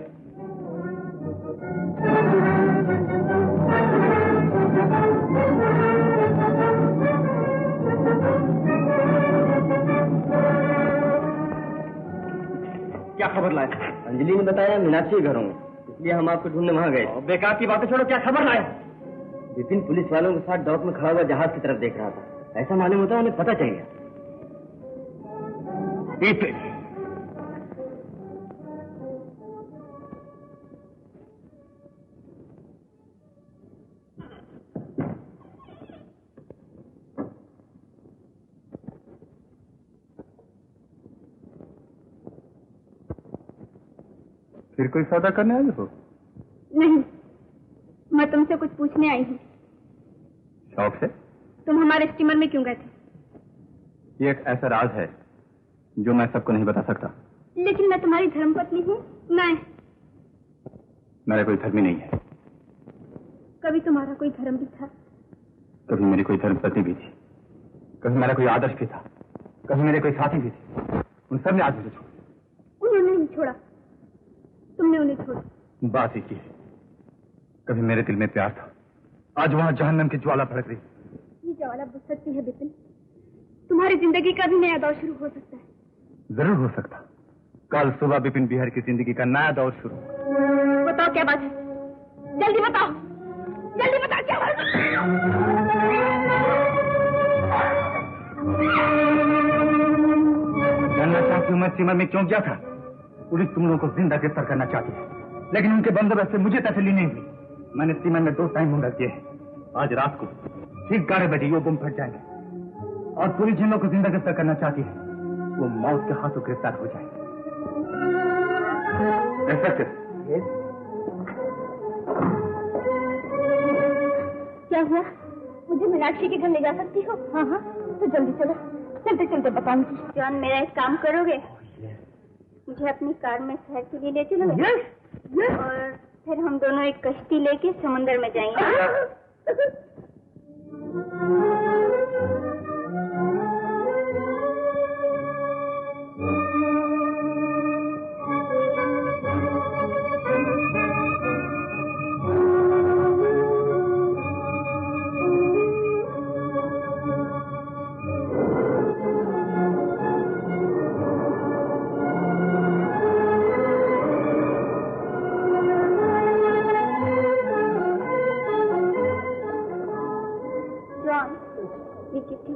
क्या खबर लाए? अंजलि ने बताया मीनाक्षी घरों में, इसलिए हम आपको ढूंढने वहां गए। बेकार की बातें छोड़ो, क्या खबर लाए? विपिन पुलिस वालों के साथ डॉक में खड़ा हुआ जहाज की तरफ देख रहा था। ऐसा मालूम होता है उन्हें पता चल गया। विपिन, फिर कोई सौदा करने आई हो? नहीं, मैं तुमसे कुछ पूछने आई हूँ। शौक से? तुम हमारे स्टीमर में क्यों गए थे? ये एक ऐसा राज है जो मैं सबको नहीं बता सकता। लेकिन मैं तुम्हारी धर्मपत्नी हूँ। मेरा कोई धर्म ही नहीं है। कभी तुम्हारा कोई धर्म भी था? कभी मेरी कोई धर्मपत्नी भी थी, कभी मेरा कोई आदर्श भी था, कभी मेरे कोई साथी भी थे। उन सब ने आज मुझे छोड़ा। उन्होंने नहीं छोड़ा, तुमने उन्हें छोड़ा। बात एक ही है, कभी मेरे दिल में प्यार था, आज वहां जहन्नम की ज्वाला भड़क रही। ये ज्वाला बुझ सकती है विपिन, तुम्हारी जिंदगी का भी नया दौर शुरू हो सकता है। जरूर हो सकता। कल सुबह विपिन बिहार की जिंदगी का नया दौर शुरू। बताओ क्या बात है, जल्दी बताओ, जल्दी बताओ क्या बात है। जानना चाहती हूँ मैं स्टीमर में क्यों गया था? पुलिस तुम लोगों को जिंदा गिरफ्तार करना चाहती है, लेकिन उनके बंदोबस्त से मुझे तसल्ली नहीं हुई। मैंने स्टीमर में 2 टाइम मुंडा किए हैं। आज रात को ठीक 11 बजे वो बम फट जाएंगे और पुलिस जिन लोगों को जिंदा गिरफ्तार करना चाहती है वो मौत के हाथों गिरफ्तार हो जाए। क्या हुआ? मुझे मीनाक्षी के घर ले जा सकती हो? हाँ हाँ, तो जल्दी चलो, चलते चलते बताऊंगी। जॉन, मेरा एक काम करोगे? मुझे अपनी कार में शहर के लिए ले चलोगे? और फिर हम दोनों एक कश्ती लेके समुद्र में जाएंगे।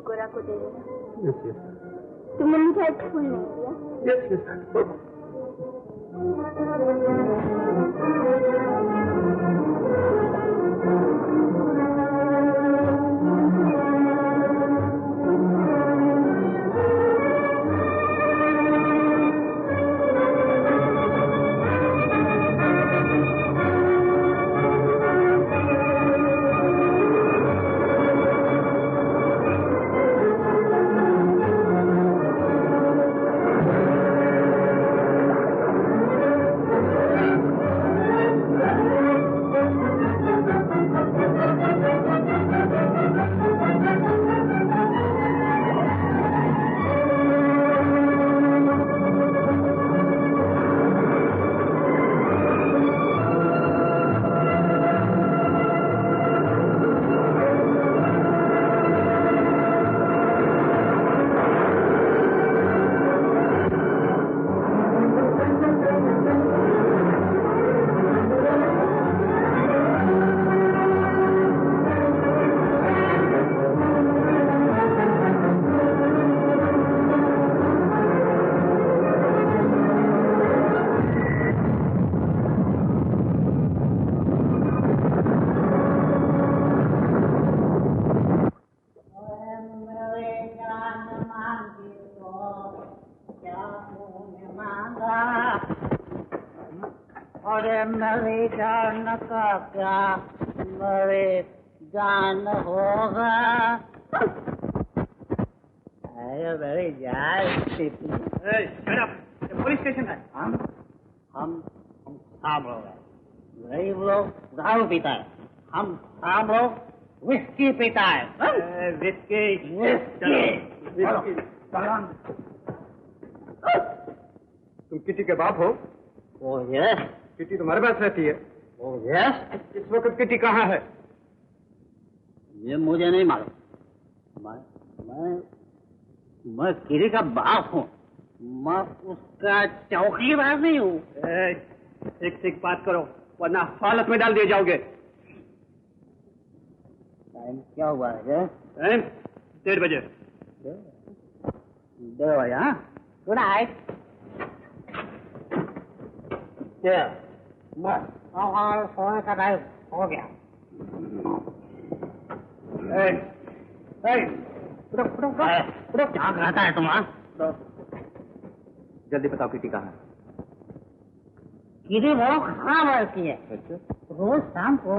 गोरा को दे देना। तुमने मुझे एक फूल नहीं दिया। अरे मेरी जान का क्या मेरी जान होगा। अरे मेरी जान पुलिस स्टेशन है। हम आम लोग हैं, गरीब लोग दारू पीता है, हम आम लोग विस्की पीता है। विस्की तुम किटी के बाप हो? Oh yes. किटी तुम्हारे पास रहती है? Oh yes. इस वक्त किटी कहाँ है? ये मुझे नहीं मालूम। मैं किटी का बाप हूँ, मैं उसका चौकीदार नहीं हूँ। एक बात करो वरना हालत में डाल दिए जाओगे। टाइम क्या हुआ है? 1:30 बजे। 2 बजे। हाँ, गुड नाइट। बस और सोने का टाइम हो गया। क्या कहता है तुम्हारा? जल्दी बताओ किटी कहाँ है? किटी बहुत खराब रहती है। रोज शाम को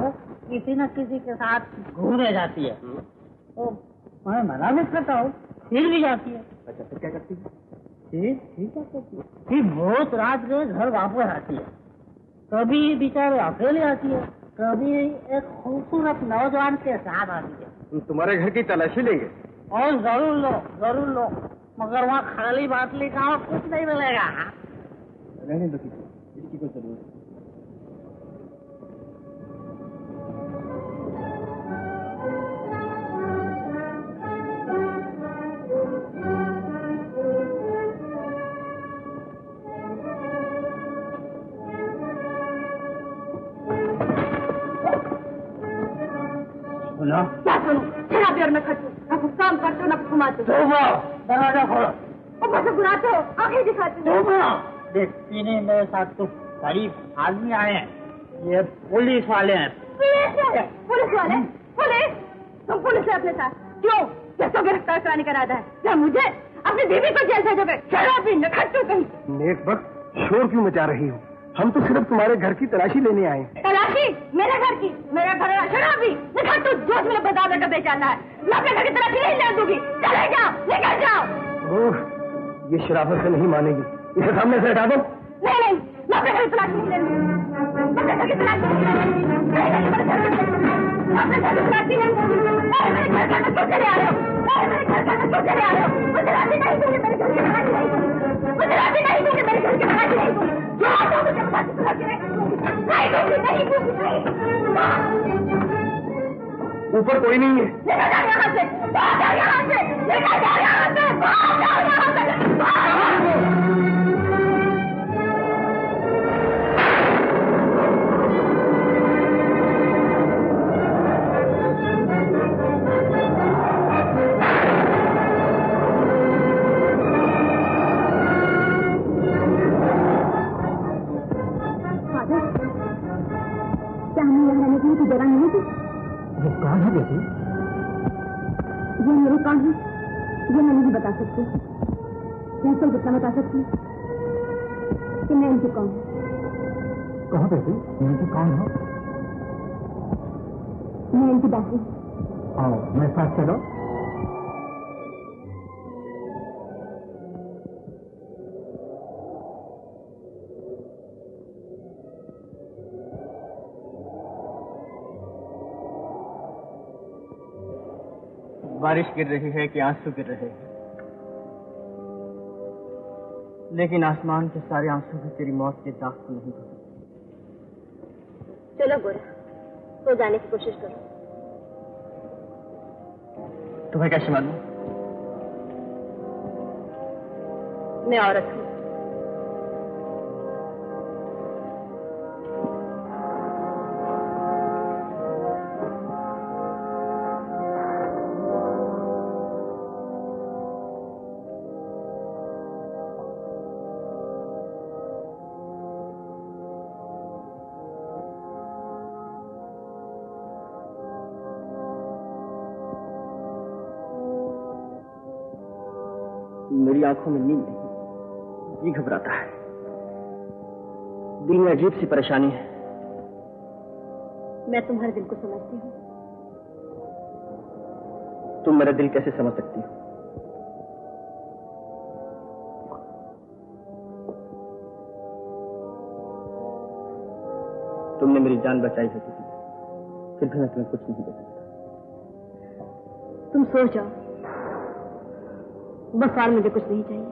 किसी न किसी के साथ घूमने जाती है। तो मैं मना भी करता हूँ, फिर भी जाती है। अच्छा, फिर क्या करती है? ठीक है करती है। फिर बहुत रात में घर वापस आती है। कभी बेचारे अकेले आती है, कभी एक खूबसूरत नौजवान के साथ आती है। तुम्हारे घर की तलाशी लेंगे? और जरूर लो, मगर वहाँ खाली बाटली का कुछ नहीं मिलेगा। रहने दो किसी, इसकी कोई जरूरत नहीं। क्या सुनो? शराबी और मैं खटू, ना कुछ काम करते हो ना कुछ घुमाते हो। दरवाजा खोलो। ऊपर से बुलाते हो, आंखें दिखाते हो। देखने मेरे साथ तो गरीब आदमी आए हैं, ये पुलिस वाले हैं। पुलिस वाले? पुलिस? तुम पुलिस है अपने साथ? क्यों? किसको गिरफ्तार कराने का इरादा है? क्या मुझे? अपनी बीवी को जेल भेजोगे? शराबी नखट्टू कहीं। नेक वक्त शोर क्यों मचा रही हो? हम तो सिर्फ तुम्हारे घर की तलाशी लेने आए हैं। तलाशी? मेरे घर की? मेरा घर शराबी नखट्टू जोश में बदादा का बेचाना है। मैं अपने घर की तलाशी नहीं ले दूंगी। चले जाओ, निकल जाओ। ओह, ये शराफत से नहीं मानेगी, इसे सामने से हटा दो। नहीं, मैं अपने घर की तलाशी नहीं ले लूंगी। अपने घर की तलाशी नहीं ले लूंगी। अपने घर की तलाशी नहीं लूंगी। मेरे घर का क्यों चले आ रहे हो? मेरे घर का क्यों चले आ रहे हो? मुझे राजी नहीं दूंगी, मेरे घर की तलाशी नहीं दूंगी। मुझे राजी नहीं दूंगी, मेरे घर की तलाशी नहीं दूंगी। जो आता हूँ मुझे तलाशी नहीं दूंगी। ऊपर कोई नहीं है। निकल जाओ यहाँ से, बाहर जाओ यहाँ से, निकल जाओ यहाँ से, बाहर जाओ यहाँ से, बाहर जाओ। क्या हमें यहाँ रहने की जगह नहीं थी? ये कौन है बेटी? ये मेरे कौन है ये मैं नहीं बता सकती। मैं सिर्फ इतना बता सकती हूँ कि मैं इनकी कौन हूँ। कहो बेटी, इनकी कौन हो? मैं इनकी दासी। आओ मेरे साथ चलो। बारिश गिर रही है कि आंसू गिर रहे हैं, लेकिन आसमान के सारे आंसू भी तेरी मौत के दाग को नहीं धो। चलो गोरा, तो जाने की कोशिश करो। तुम्हें कैसे मालूम? मैं औरत हूँ। मेरी आंखों में नींद नहीं, जी घबराता है। दिल में अजीब सी परेशानी है। मैं तुम्हारे दिल को समझती हूँ। तुम मेरा दिल कैसे समझ सकती हो? तुमने मेरी जान बचाई है किसी, फिर भी मैं तुम्हें कुछ नहीं दे सकता। तुम सो जाओ, बस और मुझे कुछ नहीं चाहिए।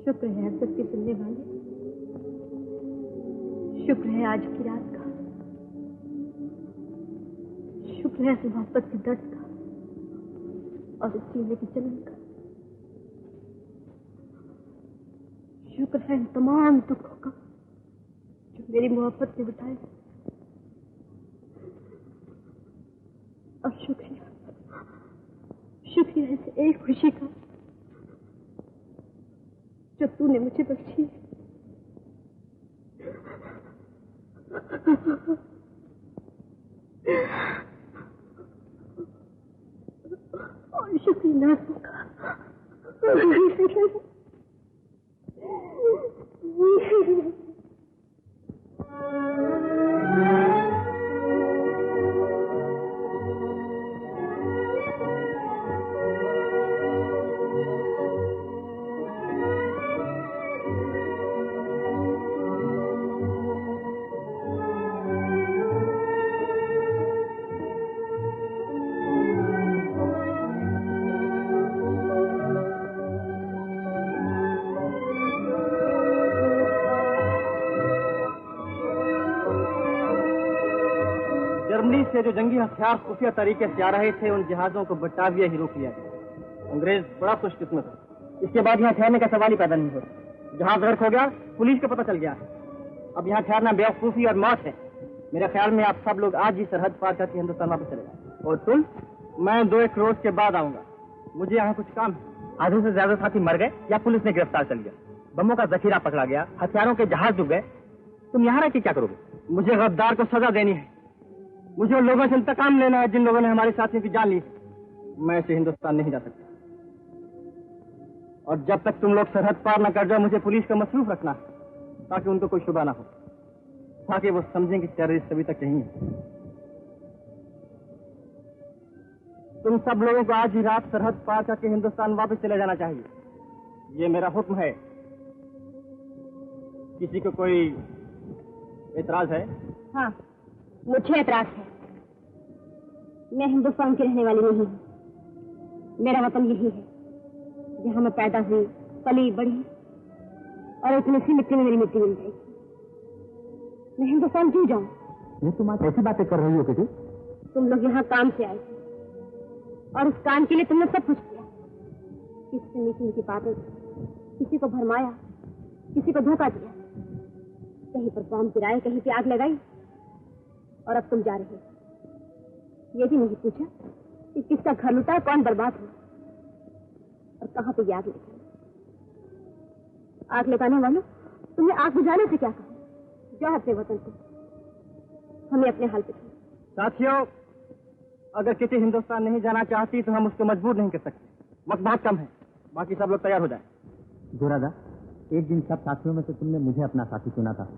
शुक्र है अब सबके सुनने वाले, शुक्र है आज की रात का, शुक्र है इस मोहब्बत के दर्द का और इस सीने की जलन का, शुक्र है इन तमाम दुखों का जो मेरी मोहब्बत ने बिताए, और शुक्रिया शुक्रिया इस एक खुशी का जो तूने मुझे बख्शी है। और शुक्रिया नाज़ों का। जर्मनी से जो जंगी हथियार खुफिया तरीके से आ रहे थे, उन जहाजों को बटाविया ही रोक लिया गया। अंग्रेज बड़ा खुशकिस्मत है, इसके बाद यहाँ ठहरने का सवाल ही पैदा नहीं होता। जहाज गर्क हो गया, पुलिस को पता चल गया, अब यहाँ ठहरना बेवकूफी और मौत है। मेरे ख्याल में आप सब लोग आज ही सरहद पार करके हिंदुस्तान वापस चले जाए। और तुम? मैं 2-1 रोज के बाद आऊंगा, मुझे यहाँ कुछ काम है। आधे से ज्यादा साथी मर गए या पुलिस ने गिरफ्तार कर लिया, बमों का जखीरा पकड़ा गया, हथियारों के जहाज डूब गए, तुम यहाँ रह के क्या करोगे? मुझे गद्दार को सजा देनी है, मुझे उन लोगों से इंतकाम लेना है जिन लोगों ने हमारे साथियों की जान ली। मैं ऐसे हिंदुस्तान नहीं जा सकता, और जब तक तुम लोग सरहद पार न कर जाओ, मुझे पुलिस का मसरूफ रखना है, ताकि उनको कोई शुबा ना हो, ताकि वो समझें कि टेररिस्ट अभी तक यहीं है। तुम सब लोगों को आज ही रात सरहद पार करके हिंदुस्तान वापस चले जाना चाहिए, ये मेरा हुक्म है। किसी को कोई एतराज है? हाँ, मुझे एतराज है। मैं हिंदुस्तान की रहने वाली नहीं हूँ, मेरा वतन यही है जहाँ मैं पैदा हुई, पली बढ़ी, और इतनी सी मिट्टी में मेरी मिट्टी मिल जाएगी। मैं हिंदुस्तान क्यों जाऊँ? ये तुम आज ऐसी बातें कर रही हो बेटी? तुम लोग यहाँ काम से आए थे, और उस काम के लिए तुमने सब कुछ किया। किसी से मीठी मीठी बातें, किसी को भरमाया, किसी को धोखा दिया, कहीं पर बम गिराए, कहीं पे आग लगाई, और अब तुम जा रहे हो। ये भी नहीं पूछा कि किसका घर लुटा है, कौन बर्बाद हो, और कहाँ पे आग लगी। आग लगाने वालों, तुमने आग बुझाने से क्या कहा? जाओ अपने वतन को, हमें अपने हाल पे छोड़ो। साथियों, अगर किसी हिंदुस्तान नहीं जाना चाहती तो हम उसको मजबूर नहीं कर सकते। वक्त बहुत कम है, बाकी सब लोग तैयार हो जाए। गोरादा, एक दिन सब साथियों में से तुमने मुझे अपना साथी चुना था,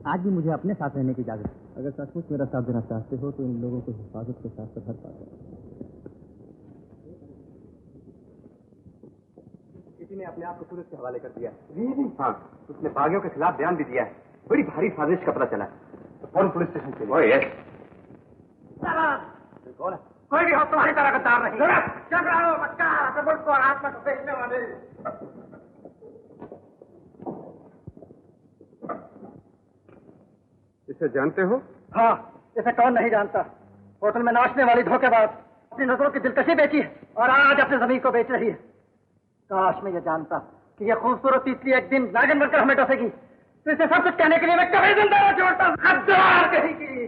आज भी मुझे अपने साथ रहने की इजाजत है। अगर सचमुच मेरा साथ देना चाहते हो तो इन लोगों को हिफाजत के साथ सरहद पार करो। किसी ने अपने आप को पुलिस के हवाले कर दिया है। हाँ, उसने बागियों के खिलाफ बयान भी दिया है। बड़ी भारी साजिश का पता चला है, तो फौरन पुलिस स्टेशन चलिए। कौन है? कोई भी हो, तुम्हारी तरह गद्दार नहीं। चल रहा हो बच्चा, मुल्क को आत्मा को बेचने वाले। इसे जानते हो? हाँ, इसे कौन नहीं जानता। होटल में नाचने वाली धोखेबाज अपनी नजरों की दिलकशी बेची है, और आज अपनी जमीन को बेच रही है। काश मैं ये जानता कि ये खूबसूरत तीतली एक दिन नागिन बनकर हमें डसेगी, तो इसे सब कुछ कहने के लिए मैं कभी जिंदा न छोड़ता। गद्दार कहेगी।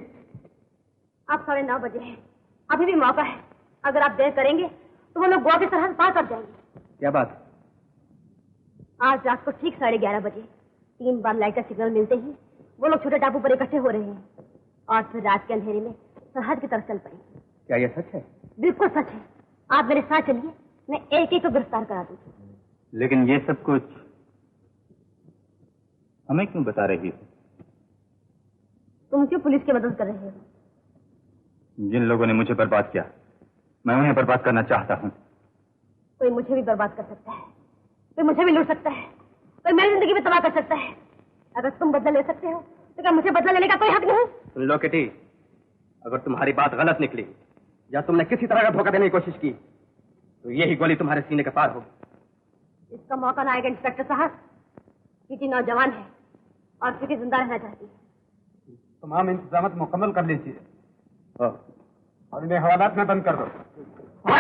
अब 9:30 बजे है, अभी भी मौका है। अगर आप देर करेंगे तो वो लोग गोवा की सरहद पार कर जाएंगे। क्या बात? आज रात को ठीक 11:30 बजे 3 बार लाइटर सिग्नल मिलते ही वो लोग छोटे टापू पर इकट्ठे हो रहे हैं, और फिर रात के अंधेरे में सरहद की तरफ चल पड़ेंगे। क्या यह सच है? बिल्कुल सच है। आप मेरे साथ चलिए, मैं एक एक को गिरफ्तार करा दूंगी। लेकिन ये सब कुछ हमें क्यों बता रही हो? तुम क्यों पुलिस की मदद कर रहे हो? जिन लोगों ने मुझे बर्बाद किया, मैं उन्हें बर्बाद करना चाहता हूँ। कोई मुझे भी बर्बाद कर सकता है, कोई मुझे भी लूट सकता है, कोई मेरी जिंदगी में तबाह कर सकता है। अगर तुम बदला ले सकते हो तो क्या मुझे बदला लेने का कोई हक नहीं? सुन लो किटी, अगर तुम्हारी बात गलत निकली या तुमने किसी तरह का धोखा देने की कोशिश की तो यही गोली तुम्हारे सीने के पार होगी। इसका मौका ना आएगा इंस्पेक्टर साहब, किटी नौजवान है और किटी जिंदा रहना चाहती है। तमाम इंतजाम मुकम्मल कर लीजिए और इन्हें हवालात में बंद कर दो। हो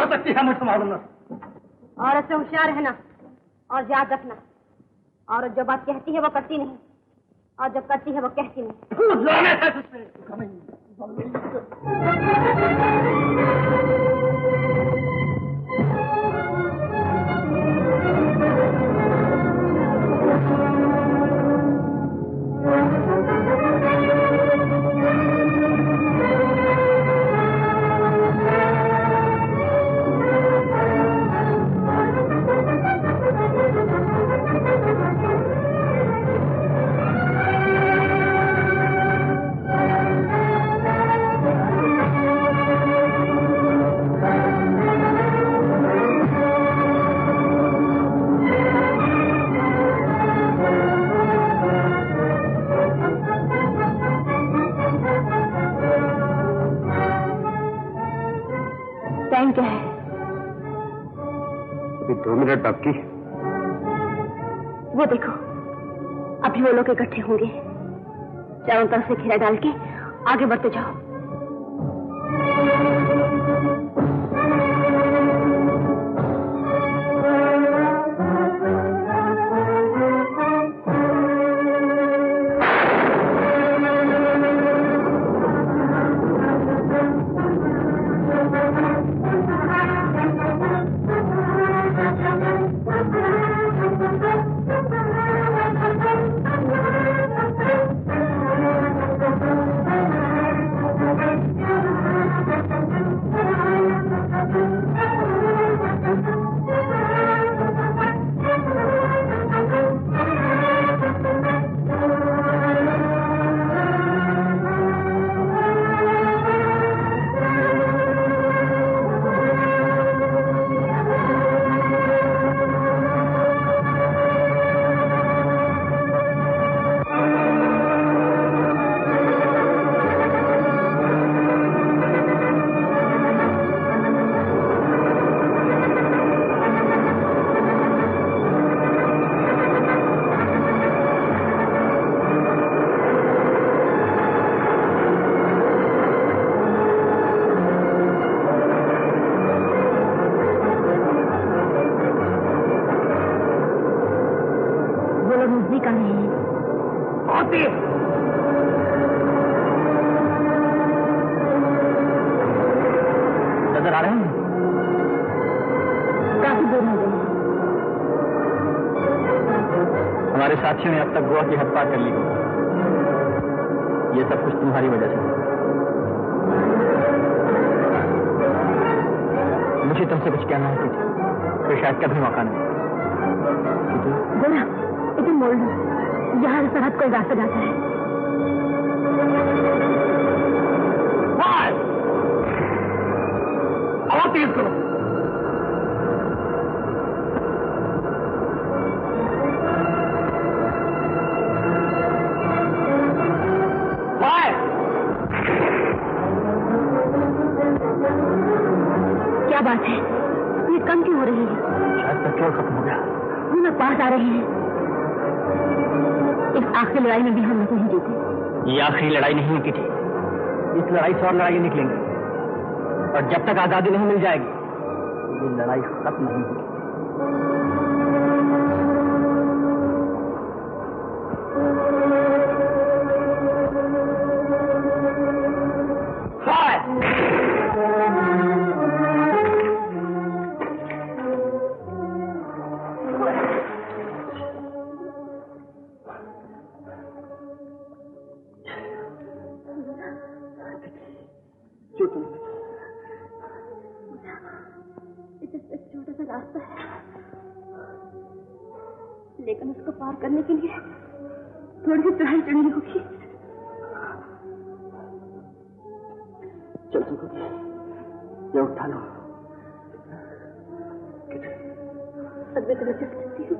सकती है, मुझे मालूम ना। और इससे होशियार रहना और याद रखना, और जो बात कहती है वो करती नहीं, और जब करती है वो कहती नहीं। टाइम क्या है? अभी 2 मिनट बाकी। वो देखो, अभी वो लोग इकट्ठे होंगे। चारों तरफ से घेरा डाल के आगे बढ़ते जाओ। नजर आ रहे हैं? काफी दूर हो गए। हमारे साथियों ने अब तक गोवा की हद पार कर ली। ये सब कुछ तुम्हारी वजह से। मुझे तुमसे कुछ कहना है फिर शायद कभी मौका नहीं। गोरा, इधर मोड़ लो, यहाँ से सरहद कोई रास्ता जाता है। और तेज करो। क्या बात है? ये कम क्यों हो रही है? शायद पेट्रोल खत्म हो गया। हम लोग पास आ रहे हैं। इस आखिरी लड़ाई में भी हम लोग नहीं जीते। ये आखिरी लड़ाई नहीं है किटी। इस लड़ाई से और लड़ाई निकलेंगी और जब तक आजादी नहीं मिल जाएगी ये लड़ाई खत्म नहीं होगी। छोटा सा रास्ता है, लेकिन उसको पार करने के लिए थोड़ी सी चढ़ाई चढ़नी होगी। चल सकोगे? ये उठा लो। अब मैं तुम्हें चल सकती हूँ।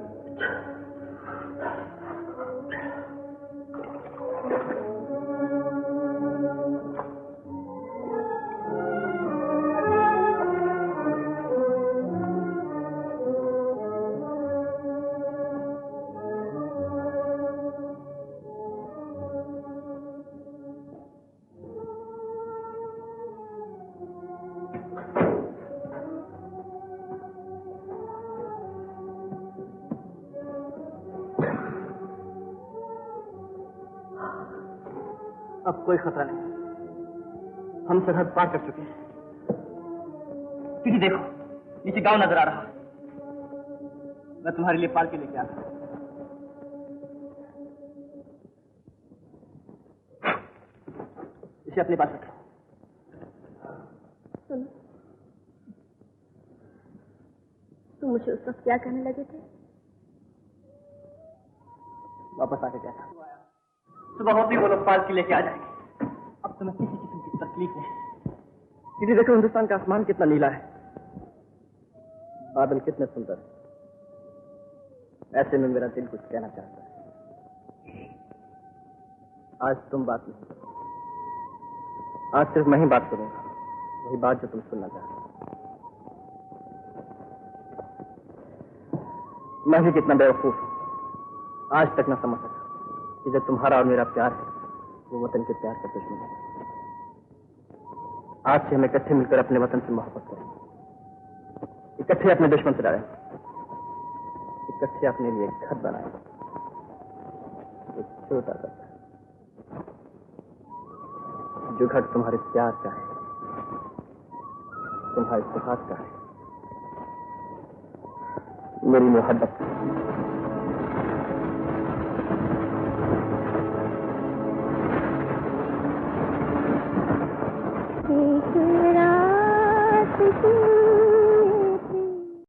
अब कोई खतरा नहीं, हम सरहद पार कर चुके हैं। दीदी देखो, नीचे गांव नजर आ रहा है। मैं तुम्हारे लिए पालकी लेके आ रहा हूं। इसे अपने पास रखो। सुनो, तुम मुझे उस वक्त क्या कहने लगे थे? वापस आके क्या था? सुबह होती वो लोग पालकी लेके आ जाएंगे। अब तुम्हें किसी किस्म की तकलीफ नहीं। दीदी देखो, हिंदुस्तान का आसमान कितना नीला है, बादल कितने सुंदर है। ऐसे में मेरा दिल कुछ कहना चाहता है। आज तुम बात नहीं करो, आज सिर्फ मैं ही बात करूंगा, वही बात जो तुम सुनना चाहते हो। मैं भी कितना बेवकूफ हूं, आज तक न समझ सका कि जब तुम्हारा और मेरा प्यार है वो वतन के प्यार का दुश्मन है। आज से हम इकट्ठे मिलकर अपने वतन से मोहब्बत करें, इकट्ठे अपने दुश्मन से लड़ें, इकट्ठे अपने लिए घर बनाएं। एक छोटा सा जो घर तुम्हारे प्यार का है, तुम्हारे सुहाग का है, मेरी मोहब्बत।